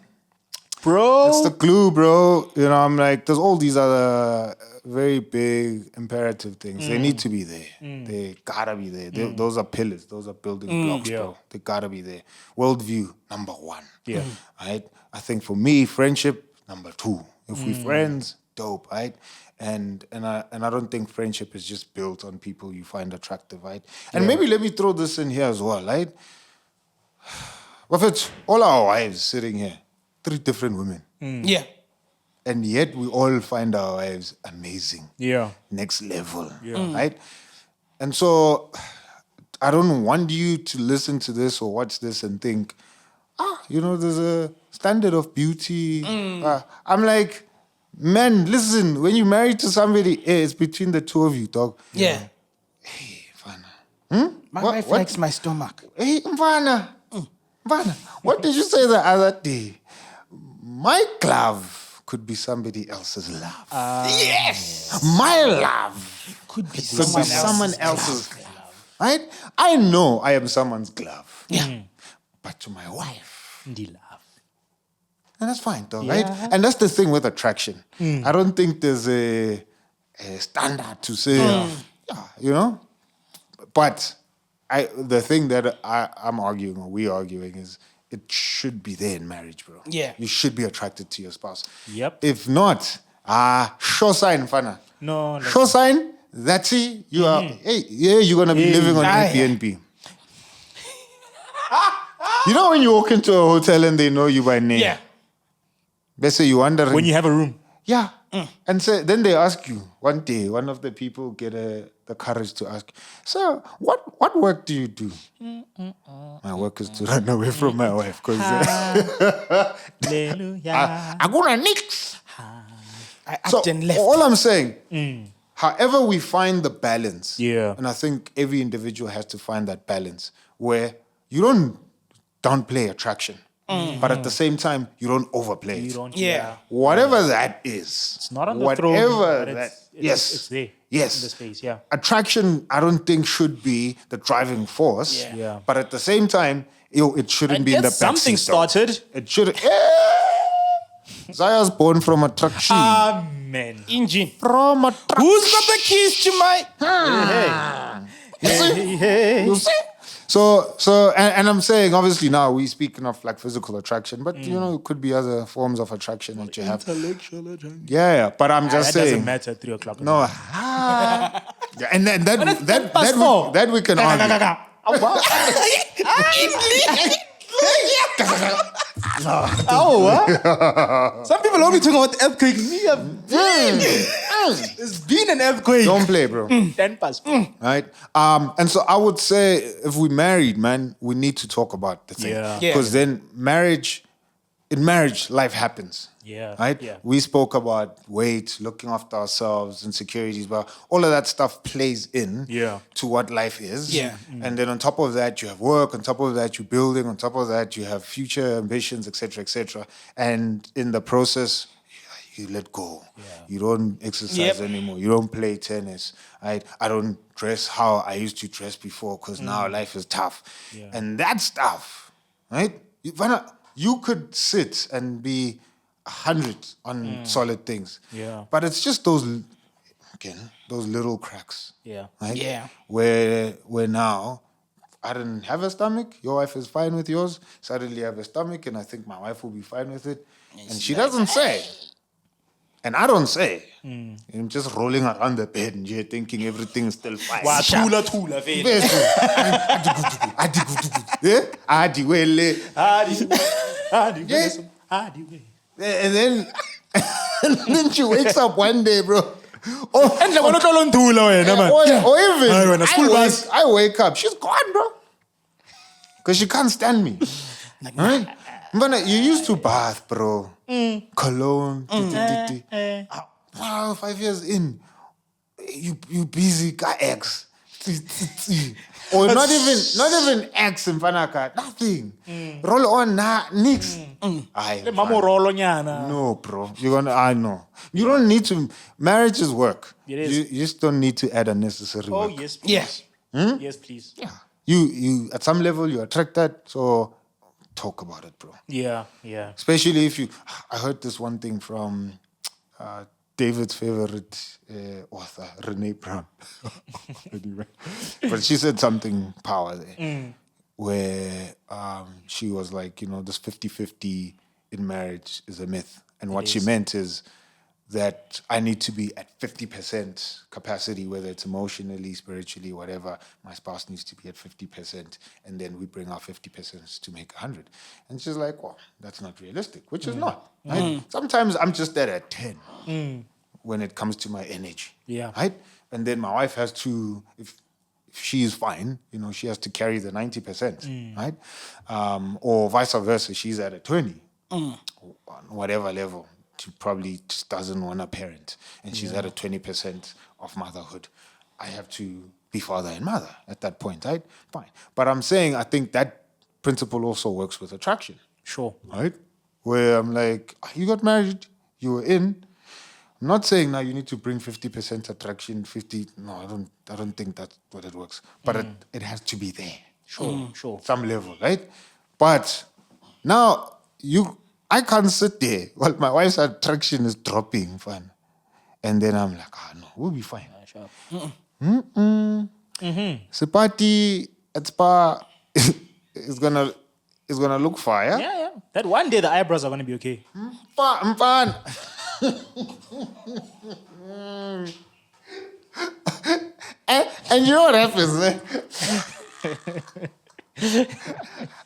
Bro. It's the glue, bro. I'm like, there's all these other very big imperative things. They need to be there. They gotta be there. Those are pillars. Those are building blocks, bro. They gotta be there. Worldview, number 1. Yeah. Right? I think for me, friendship, number 2. If we're friends, dope, right? And I don't think friendship is just built on people you find attractive, right? And maybe let me throw this in here as well, right? But it's all our wives sitting here. 3 different women. Yeah. and yet we all find our wives amazing. Yeah. Next level. Right? And so I don't want you to listen to this or watch this and think, there's a standard of beauty. I'm like, man, listen, when you're married to somebody, it's between the two of you, dog. Yeah. Hey, Mfana. My wife likes my stomach. Hey, Mfana. Mfana, what did you say the other day? My glove could be somebody else's love. Yes. My love Could be could be someone else's glove. Right? I know I am someone's glove. Yeah. But to my wife, Ndi love. and that's fine, though, right? And that's the thing with attraction. I don't think there's a standard to say, But the thing that I'm arguing, or we're arguing, is it should be there in marriage, bro. Yeah. You should be attracted to your spouse. Yep. If not, sure sign, Fana. No. Sure sign, that's it. You are, you're going to be living on Airbnb. You know when you walk into a hotel and they know you by name? Yeah. They say you're wondering. When you have a room. Yeah. And so then they ask you, one day, one of the people get the courage to ask, so what work do you do? My work is to run away from my wife. Because Hallelujah. I'm going to nix. I upped So and left. all I'm saying, however we find the balance, Yeah. and I think every individual has to find that balance where you don't downplay attraction, but at the same time, you don't overplay You it. don't. Yeah. Whatever that is. It's not on the whatever throne. But that, it's, yes. there. Yes. In the space. Yeah. Attraction, I don't think should be the driving force. Yeah. Yeah. But at the same time, it shouldn't be in the Yes, something backseat, though. started. It should. Zaya's born from attraction. Amen. Engine. From attraction. Who's got the keys to my... You see? You see? So, and I'm saying, obviously, now we're speaking of like physical attraction, but it could be other forms of attraction that you have. Intellectual attraction. Yeah, but I'm just That saying. doesn't matter at 3 o'clock. No. Yeah, and then that we can argue. Some people only talk about earthquake. It's been an earthquake. Don't play, bro. 10 past. Right? And so I would say if we're married, man, we need to talk about the thing. Yeah. Yeah. Because then in marriage, life happens. Yeah. Right? Yeah. We spoke about weight, looking after ourselves, insecurities, but all of that stuff plays in to what life is. Yeah. And then on top of that, you have work. On top of that, you're building. On top of that, you have future ambitions, etc., etc. And in the process, you let go. Yeah. You don't exercise anymore. You don't play tennis. I don't dress how I used to dress before because now life is tough. Yeah. And that stuff, right? You could sit and be 100 on solid things. Yeah. But it's just those little cracks. Yeah. Right? Yeah. Where now I didn't have a stomach. Your wife is fine with yours. Suddenly I have a stomach, and I think my wife will be fine with it. And she doesn't say. And I don't say. I'm just rolling around the bed and you're thinking everything is still fine. Tula, vele. Yeah? Adiwele. And then she wakes up one day, bro. Or even Hayi, wena, school bus. I wake up, she's gone, bro. Because she can't stand me. Right? Mbana, you used to bath, bro. Cologne. Wow, 5 years in. You busy, got ex. Or not even ex in Fanaka. Nothing. Roll on nix. Mamo rolo nyana. No, bro. I know. You don't need to. Marriage is work. It is. You just don't need to add unnecessary Oh, work. yes, please. Yeah. Yes, please. Yeah. You at some level you attract that, so talk about it, bro. Yeah, yeah. Especially if I heard this one thing from David's favorite author, Renee Brown. Anyway. But she said something power there. Where she was like, this 50-50 in marriage is a myth. And what she meant is that I need to be at 50% capacity, whether it's emotionally, spiritually, whatever. My spouse needs to be at 50%, and then we bring our 50% to make 100. And she's like, well, that's not realistic, which is not. Right? Sometimes I'm just there at 10 when it comes to my energy. Yeah. Right? And then my wife has to, if she is fine, she has to carry the 90%, right? Or vice versa, she's at a 20, on whatever level. She probably just doesn't want a parent, and she's at a 20% of motherhood. I have to be father and mother at that point, right? Fine. But I'm saying I think that principle also works with attraction, Sure. right? Where I'm like, you got married, you were in. I'm not saying now you need to bring 50% attraction, 50. No, I don't think that's what it works. But it has to be there. Sure. Sure. Some level, right? But now I can't sit there while my wife's attraction is dropping, fun. And then I'm like, no, we'll be fine. Sure. Sepati at spa is gonna look fire. Yeah. That one day the eyebrows are gonna be okay. Fun. and you know what happens, man?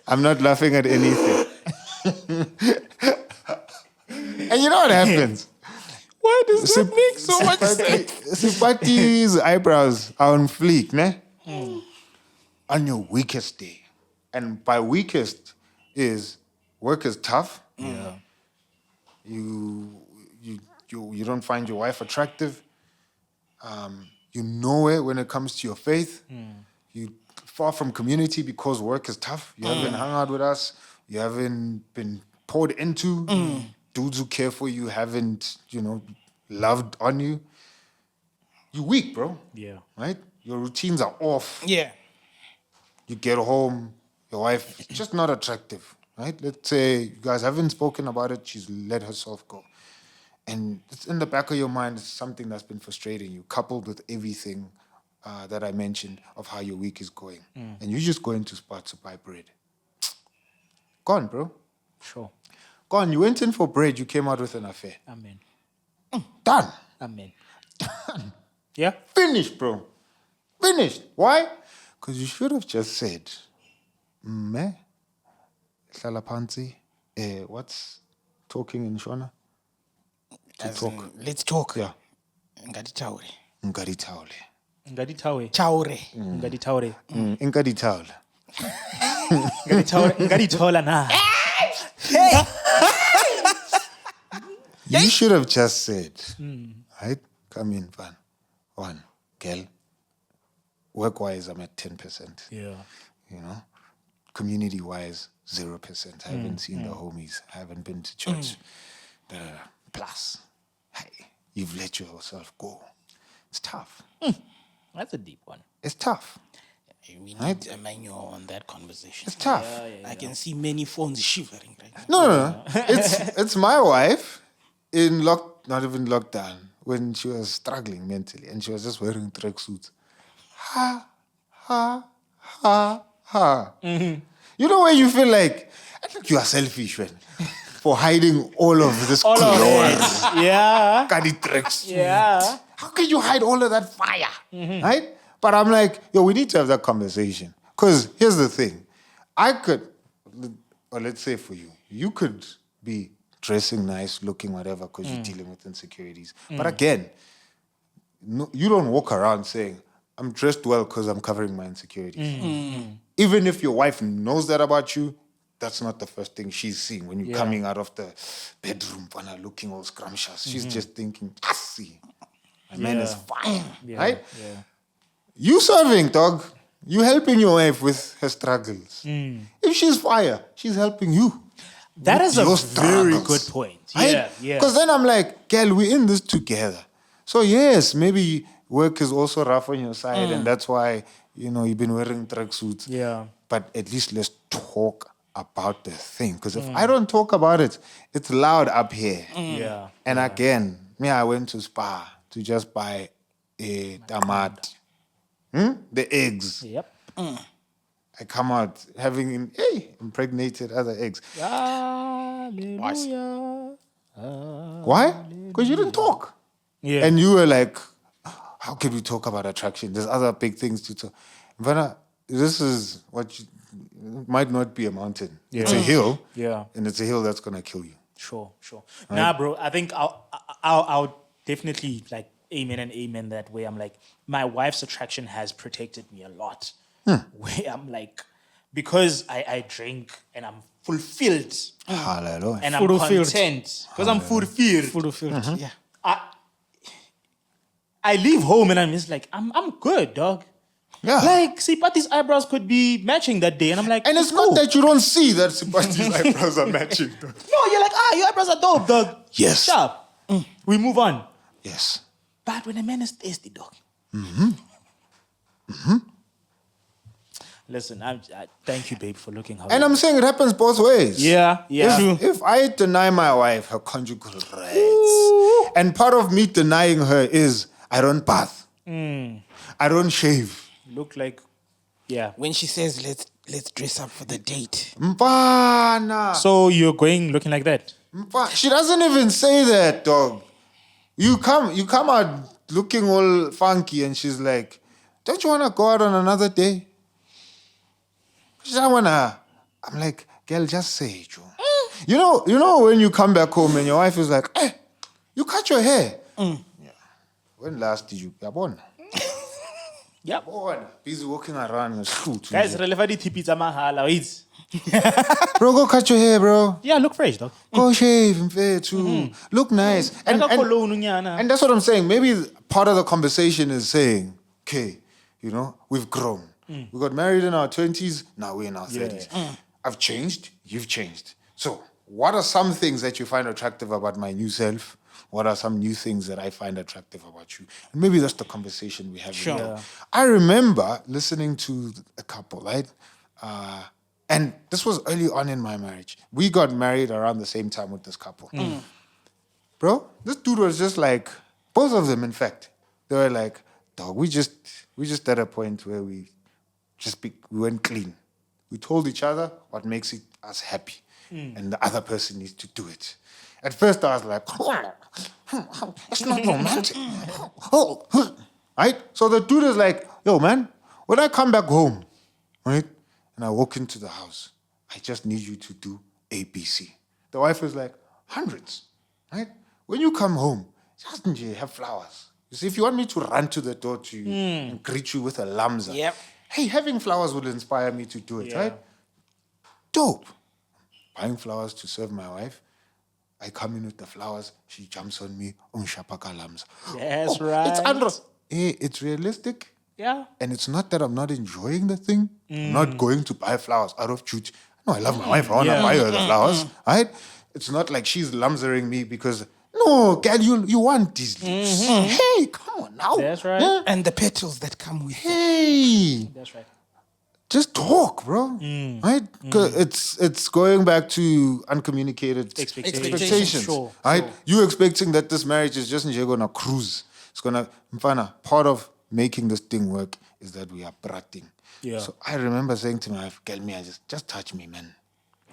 I'm not laughing at anything. And you know what happens? Why does that make so much sense? Sipati's eyebrows are on fleek, ne? On your weakest day. And by weakest is work is tough. Yeah. You don't find your wife attractive. You're nowhere when it comes to your faith. You far from community because work is tough. You haven't hung out with us. You haven't been poured into. Dudes who care for you haven't, loved on you. You're weak, bro. Yeah. Right? Your routines are off. Yeah. You get home, your wife is just not attractive. Right? Let's say you guys haven't spoken about it. She's let herself go. And it's in the back of your mind, it's something that's been frustrating you, coupled with everything that I mentioned of how your week is going. And you just go into Spar to buy bread. Gone, bro. Sure. Gone. You went in for bread, you came out with an affair. Amen. Done. Amen. Yeah. Finished, bro. Finished. Why? Because you should have just said, me, Lalapanzi, what's talking in Shona? Talk. Let's talk. Yeah. Ngadi taure. Ngadi taule. Ngadi tawe. Chaure. Ngadi taure. Ngadi taule. Ngadi taure. Ngadi taula na. You should have just said, right? Come in, Van. One, girl. Work-wise, I'm at 10%. Yeah. Community-wise, 0%. I haven't seen the homies. I haven't been to church. Plus, hey, you've let yourself go. It's tough. That's a deep one. It's tough. We need a manual on that conversation. It's tough. I can see many phones shivering right now. No. It's my wife not even lockdown, when she was struggling mentally and she was just wearing tracksuits. Ha. You know when you feel like, I think you are selfish, man, for hiding all of this clothes. Yeah. Kadi tracksuit. Yeah. How can you hide all of that fire? Right? But I'm like, we need to have that conversation. Because here's the thing. I could, or let's say for you, you could be dressing nice, looking whatever, because you're dealing with insecurities. But again, no, you don't walk around saying, I'm dressed well because I'm covering my insecurities. Even if your wife knows that about you, that's not the first thing she's seeing when you're coming out of the bedroom, looking all scrumptious. She's just thinking, see, my man is fine, right? Yeah. You serving, dog. You helping your wife with her struggles. If she's fire, she's helping you. That is a your very struggles. good point. Right? Yeah. Because then I'm like, girl, we're in this together. So yes, maybe work is also rough on your side, and that's why you've been wearing tracksuits. Yeah. But at least let's talk about the thing. Because if I don't talk about it, it's loud up here. Yeah. And again, I went to Spar to just buy a tomat. The eggs. Yep. I come out having impregnated other eggs. Hallelujah. Why? Because you didn't talk. Yeah. And you were like, how can we talk about attraction? There's other big things to talk. Vana, this is what you, it might not be a mountain. It's a hill. Yeah. And it's a hill that's going to kill you. Sure. Nah, bro. I think I'll definitely like amen that way. I'm like, my wife's attraction has protected me a lot. Where I'm like, because I drink and I'm fulfilled Hallelujah. and I'm Fulfilled. content because I'm fulfilled. Fulfilled. Yeah. I leave home and I'm just like, I'm good, dog. Yeah. Like, Sipati's eyebrows could be matching that day, and I'm like, And it's cool. not that you don't see that Sebastian's eyebrows are matching. No, you're like, your eyebrows are dope, dog. Yes. Sharp. We move on. Yes. But when a man is tasty, dog. Listen, I thank you, babe, for looking how. And I'm saying it happens both ways. yeah. If I deny my wife her conjugal rights, and part of me denying her is I don't bath, I don't shave. Look like, yeah. When she says, let's dress up for the date. Mpana. So you're going looking like that? She doesn't even say that, dog. You come out looking all funky, and she's like, "Don't you want to go out on another day?" She don't wanna. I'm like, "Girl, just say it, Joe." You know when you come back home and your wife is like, "Hey, you cut your hair." Yeah. When last did you? Yabona. Yep. Yabona. Busy walking around in a suit. Guys, relevant tipi tsa mahala, wait. Bro, go cut your hair, bro. Yeah, look fresh, dog. Go shave and fair too. Look nice. And that's what I'm saying. Maybe part of the conversation is saying, okay, we've grown. We got married in our 20s, now we're in our 30s. I've changed, you've changed. So, what are some things that you find attractive about my new self? What are some new things that I find attractive about you? And maybe that's the conversation we have. Sure. Yeah. I remember listening to a couple, right? And this was early on in my marriage. We got married around the same time with this couple. Bro, this dude was just like, both of them, in fact, they were like, dog, we just at a point where we went clean. We told each other what makes us happy. And the other person needs to do it. At first I was like, it's not romantic. Right? So the dude is like, yo, man, when I come back home, right, and I walk into the house, I just need you to do ABC. The wife is like, hundreds, right? When you come home, just have flowers. You see, if you want me to run to the door to you and greet you with a lamza, Yep. hey, having flowers would inspire me to do it, right? Dope. Buying flowers to serve my wife. I come in with the flowers. She jumps on me. Shapaka lamza. That's right. It's realistic. Yeah. And it's not that I'm not enjoying the thing. I'm not going to buy flowers out of duty. No, I love my wife. I want to buy her the flowers. Right? It's not like she's lamsering me because, no, girl, you want these lips. Hey, come on now. That's right. Yeah. And the petals that come with it. Hey. That's right. Just talk, bro. Right? 'Cause it's going back to uncommunicated expectations. Sure. Right? You expecting that this marriage is just gonna cruise. It's gonna, part of making this thing work is that we are bratting. Yeah. So I remember saying to my wife, girl, just touch me, man.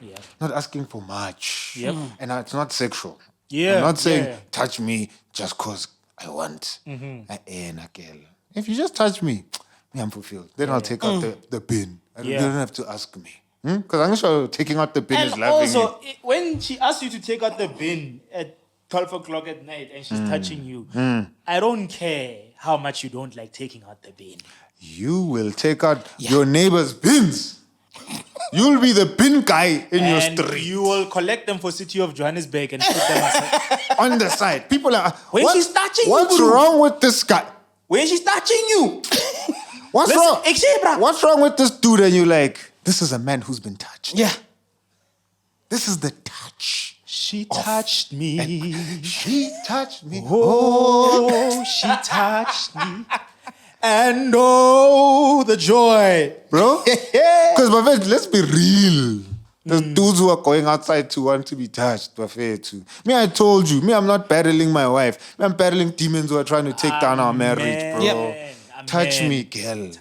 Yeah. Not asking for much. Yep. And it's not sexual. Yeah, I'm not saying yeah. touch me just because I want. Girl. If you just touch me, I'm fulfilled. Then I'll take out the bin. You don't have to ask me. Because I'm sure taking out the bin is And laughing. also, when she asks you to take out the bin at 12 o'clock at night and she's touching you, I don't care how much you don't like taking out the bin. You will take out your neighbor's bins. You'll be the bin guy in your And street. you will collect them for City of Johannesburg and put them aside. On the side. People are, When she's touching you, what's bro. wrong with this guy? When she's touching you. What's Listen, wrong? Exebra. What's wrong with this dude? And you're like, this is a man who's been touched. Yeah. This is the touch. She touched me. She touched me. Oh, she touched me. And oh, the joy. Bro. Because, my friend, let's be real. There's dudes who are going outside to want to be touched. Too. Me, I told you. Me, I'm not battling my wife. Me, I'm battling demons who are trying to take down our marriage, bro. Yep. Touch me, girl.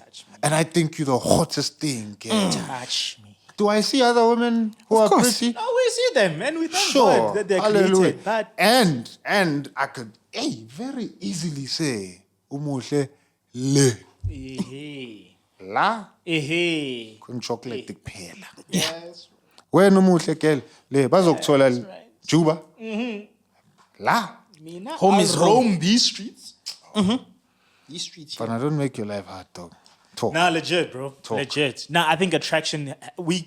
And I think you're the hottest thing, girl. Touch me. Do I see other women who are course. pretty? No, we see them, and we thank Sure. God that they're Hallelujah. created. But And I could very easily say umuhle le la kun chocolate kuphela. yes, Wena umuhle girl le bazokuthola right. Juba. La. Mina, Home I'll is home. roam these streets. These streets here. But I don't make your life hard, dog. Talk. Nah, legit, bro. Talk. Legit. Nah, I think attraction, we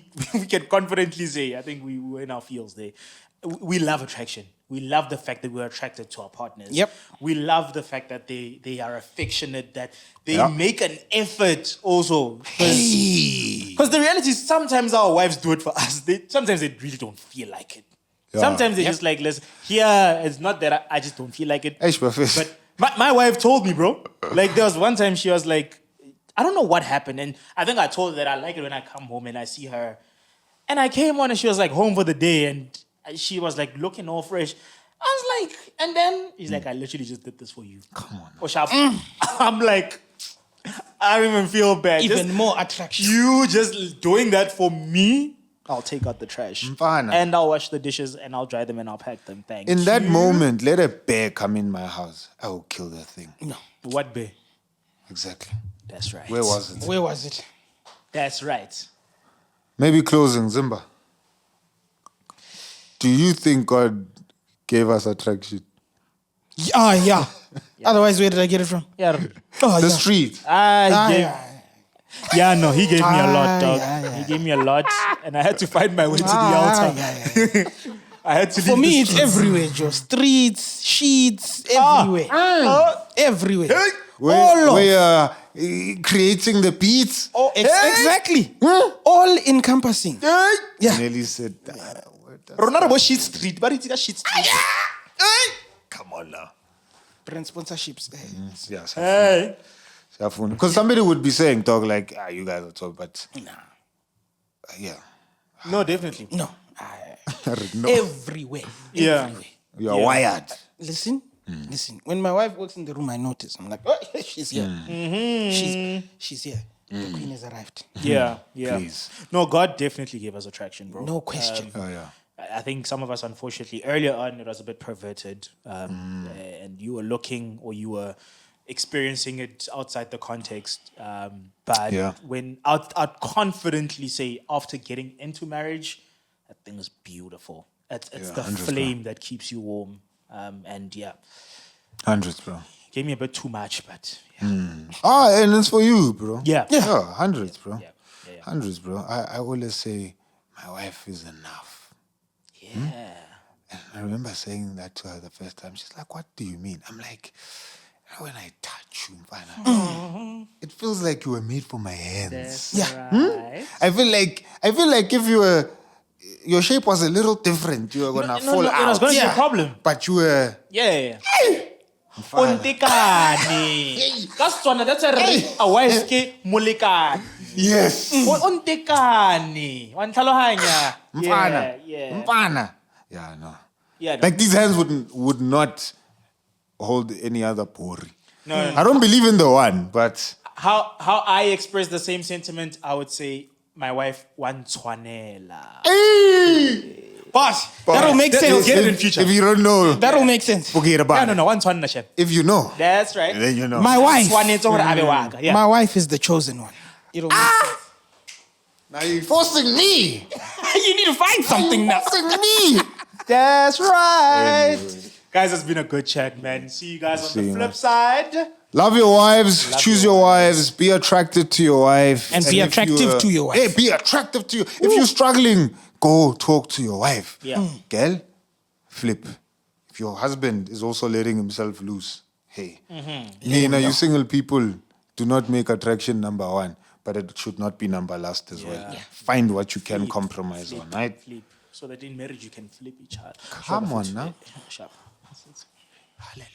can confidently say, I think we're in our fields there. We love attraction. We love the fact that we're attracted to our partners. Yep. We love the fact that they are affectionate, that they Yeah. make an effort also. Because the reality is sometimes our wives do it for us. Sometimes they really don't feel like it. Yeah. Sometimes they're just like, here, it's not that I just don't feel like it. Eish, Buffet. But my wife told me, bro. Like there was one time she was like, I don't know what happened. And I think I told her that I like it when I come home and I see her. And I came on and she was like home for the day and she was like looking all fresh. I was like, and then he's like, I literally just did this for you. Come on. Or sharp. I'm like, I don't even feel bad. Even Just more attraction. you just doing that for me, I'll take out the trash. Mfana. And I'll wash the dishes and I'll dry them and I'll pack them. Thank you. In that moment, let a bear come in my house. I will kill that thing. No. What bear? Exactly. That's right. Where was it? Where was it? That's right. Maybe closing, Zimba. Do you think God gave us attraction? Yeah. Otherwise, where did I get it from? Yeah. Oh, The yeah. street. Yeah, no, he gave me a lot, dog. yeah. He gave me a lot, and I had to find my way to the altar. I had to For leave me, the it's streets. everywhere, Joe. Streets, sheets, everywhere. Everywhere. We are creating the beats. Exactly. All encompassing. Yeah. Nelly said, Ronaldo was shit street, but it's a shit street. come on now. Brand sponsorships. Yes. Hey. Because somebody would be saying, dog, like, you guys are talking, but yeah. No, definitely. No. No. Everywhere. Yeah. Everywhere. You are wired. Listen. Listen. When my wife walks in the room, I notice. I'm like, oh, she's here. She's here. The queen has arrived. Yeah. Please. No, God definitely gave us attraction, bro. No question. Oh, yeah. I think some of us, unfortunately, earlier on, it was a bit perverted. And you were looking or you were experiencing it outside the context. But Yeah. when I'd confidently say, after getting into marriage, that thing is beautiful. It's the 100%. flame that keeps you warm. And yeah, Hundreds, bro. gave me a bit too much, but yeah. And it's for you, bro. Yeah. Hundreds, bro. Yeah. Hundreds, bro. I always say, my wife is enough. Yeah. And I remember saying that to her the first time. She's like, what do you mean? I'm like, when I touch you, Mfana, it feels like you were made for my hands. That's right. I feel like if you were, your shape was a little different, you were gonna fall out. It was going to be a problem. But you were. Yeah. Ontekane. That's one. That's a wife ke molekane. Yes. Ontekane. Wantlhalohanya. Mfana. Yeah. Mfana. Yeah, no. Yeah. Like these hands would not hold any other pori. No. I don't believe in the one, but How I express the same sentiment, I would say my wife wantshwanela. Boss, that'll make sense. Get it in future. If you don't know, That'll make sense. forget about it. No, wantshwanela, chef. If you know, That's right. then you know. My wife. Tshwanetse hore a be wa ka. Yeah. My wife is the chosen one. It'll make sense. Now you're forcing me. You need to find something now. Forcing me. That's right. Anyway. Guys, it's been a good chat, man. See you guys on See the you, flip man. side. Love your wives. Choose your wives. Be attracted to your wife. And be if attractive you, to your wife. Hey, be attractive to you. If you're struggling, go talk to your wife. Yeah. Girl, flip. If your husband is also letting himself loose, hey. You single people, do not make attraction number one, but it should not be number last as well. Yeah. Find what you can compromise on, right? Flip. So that in marriage you can flip each other. Come on now. Sharp. Hallelujah.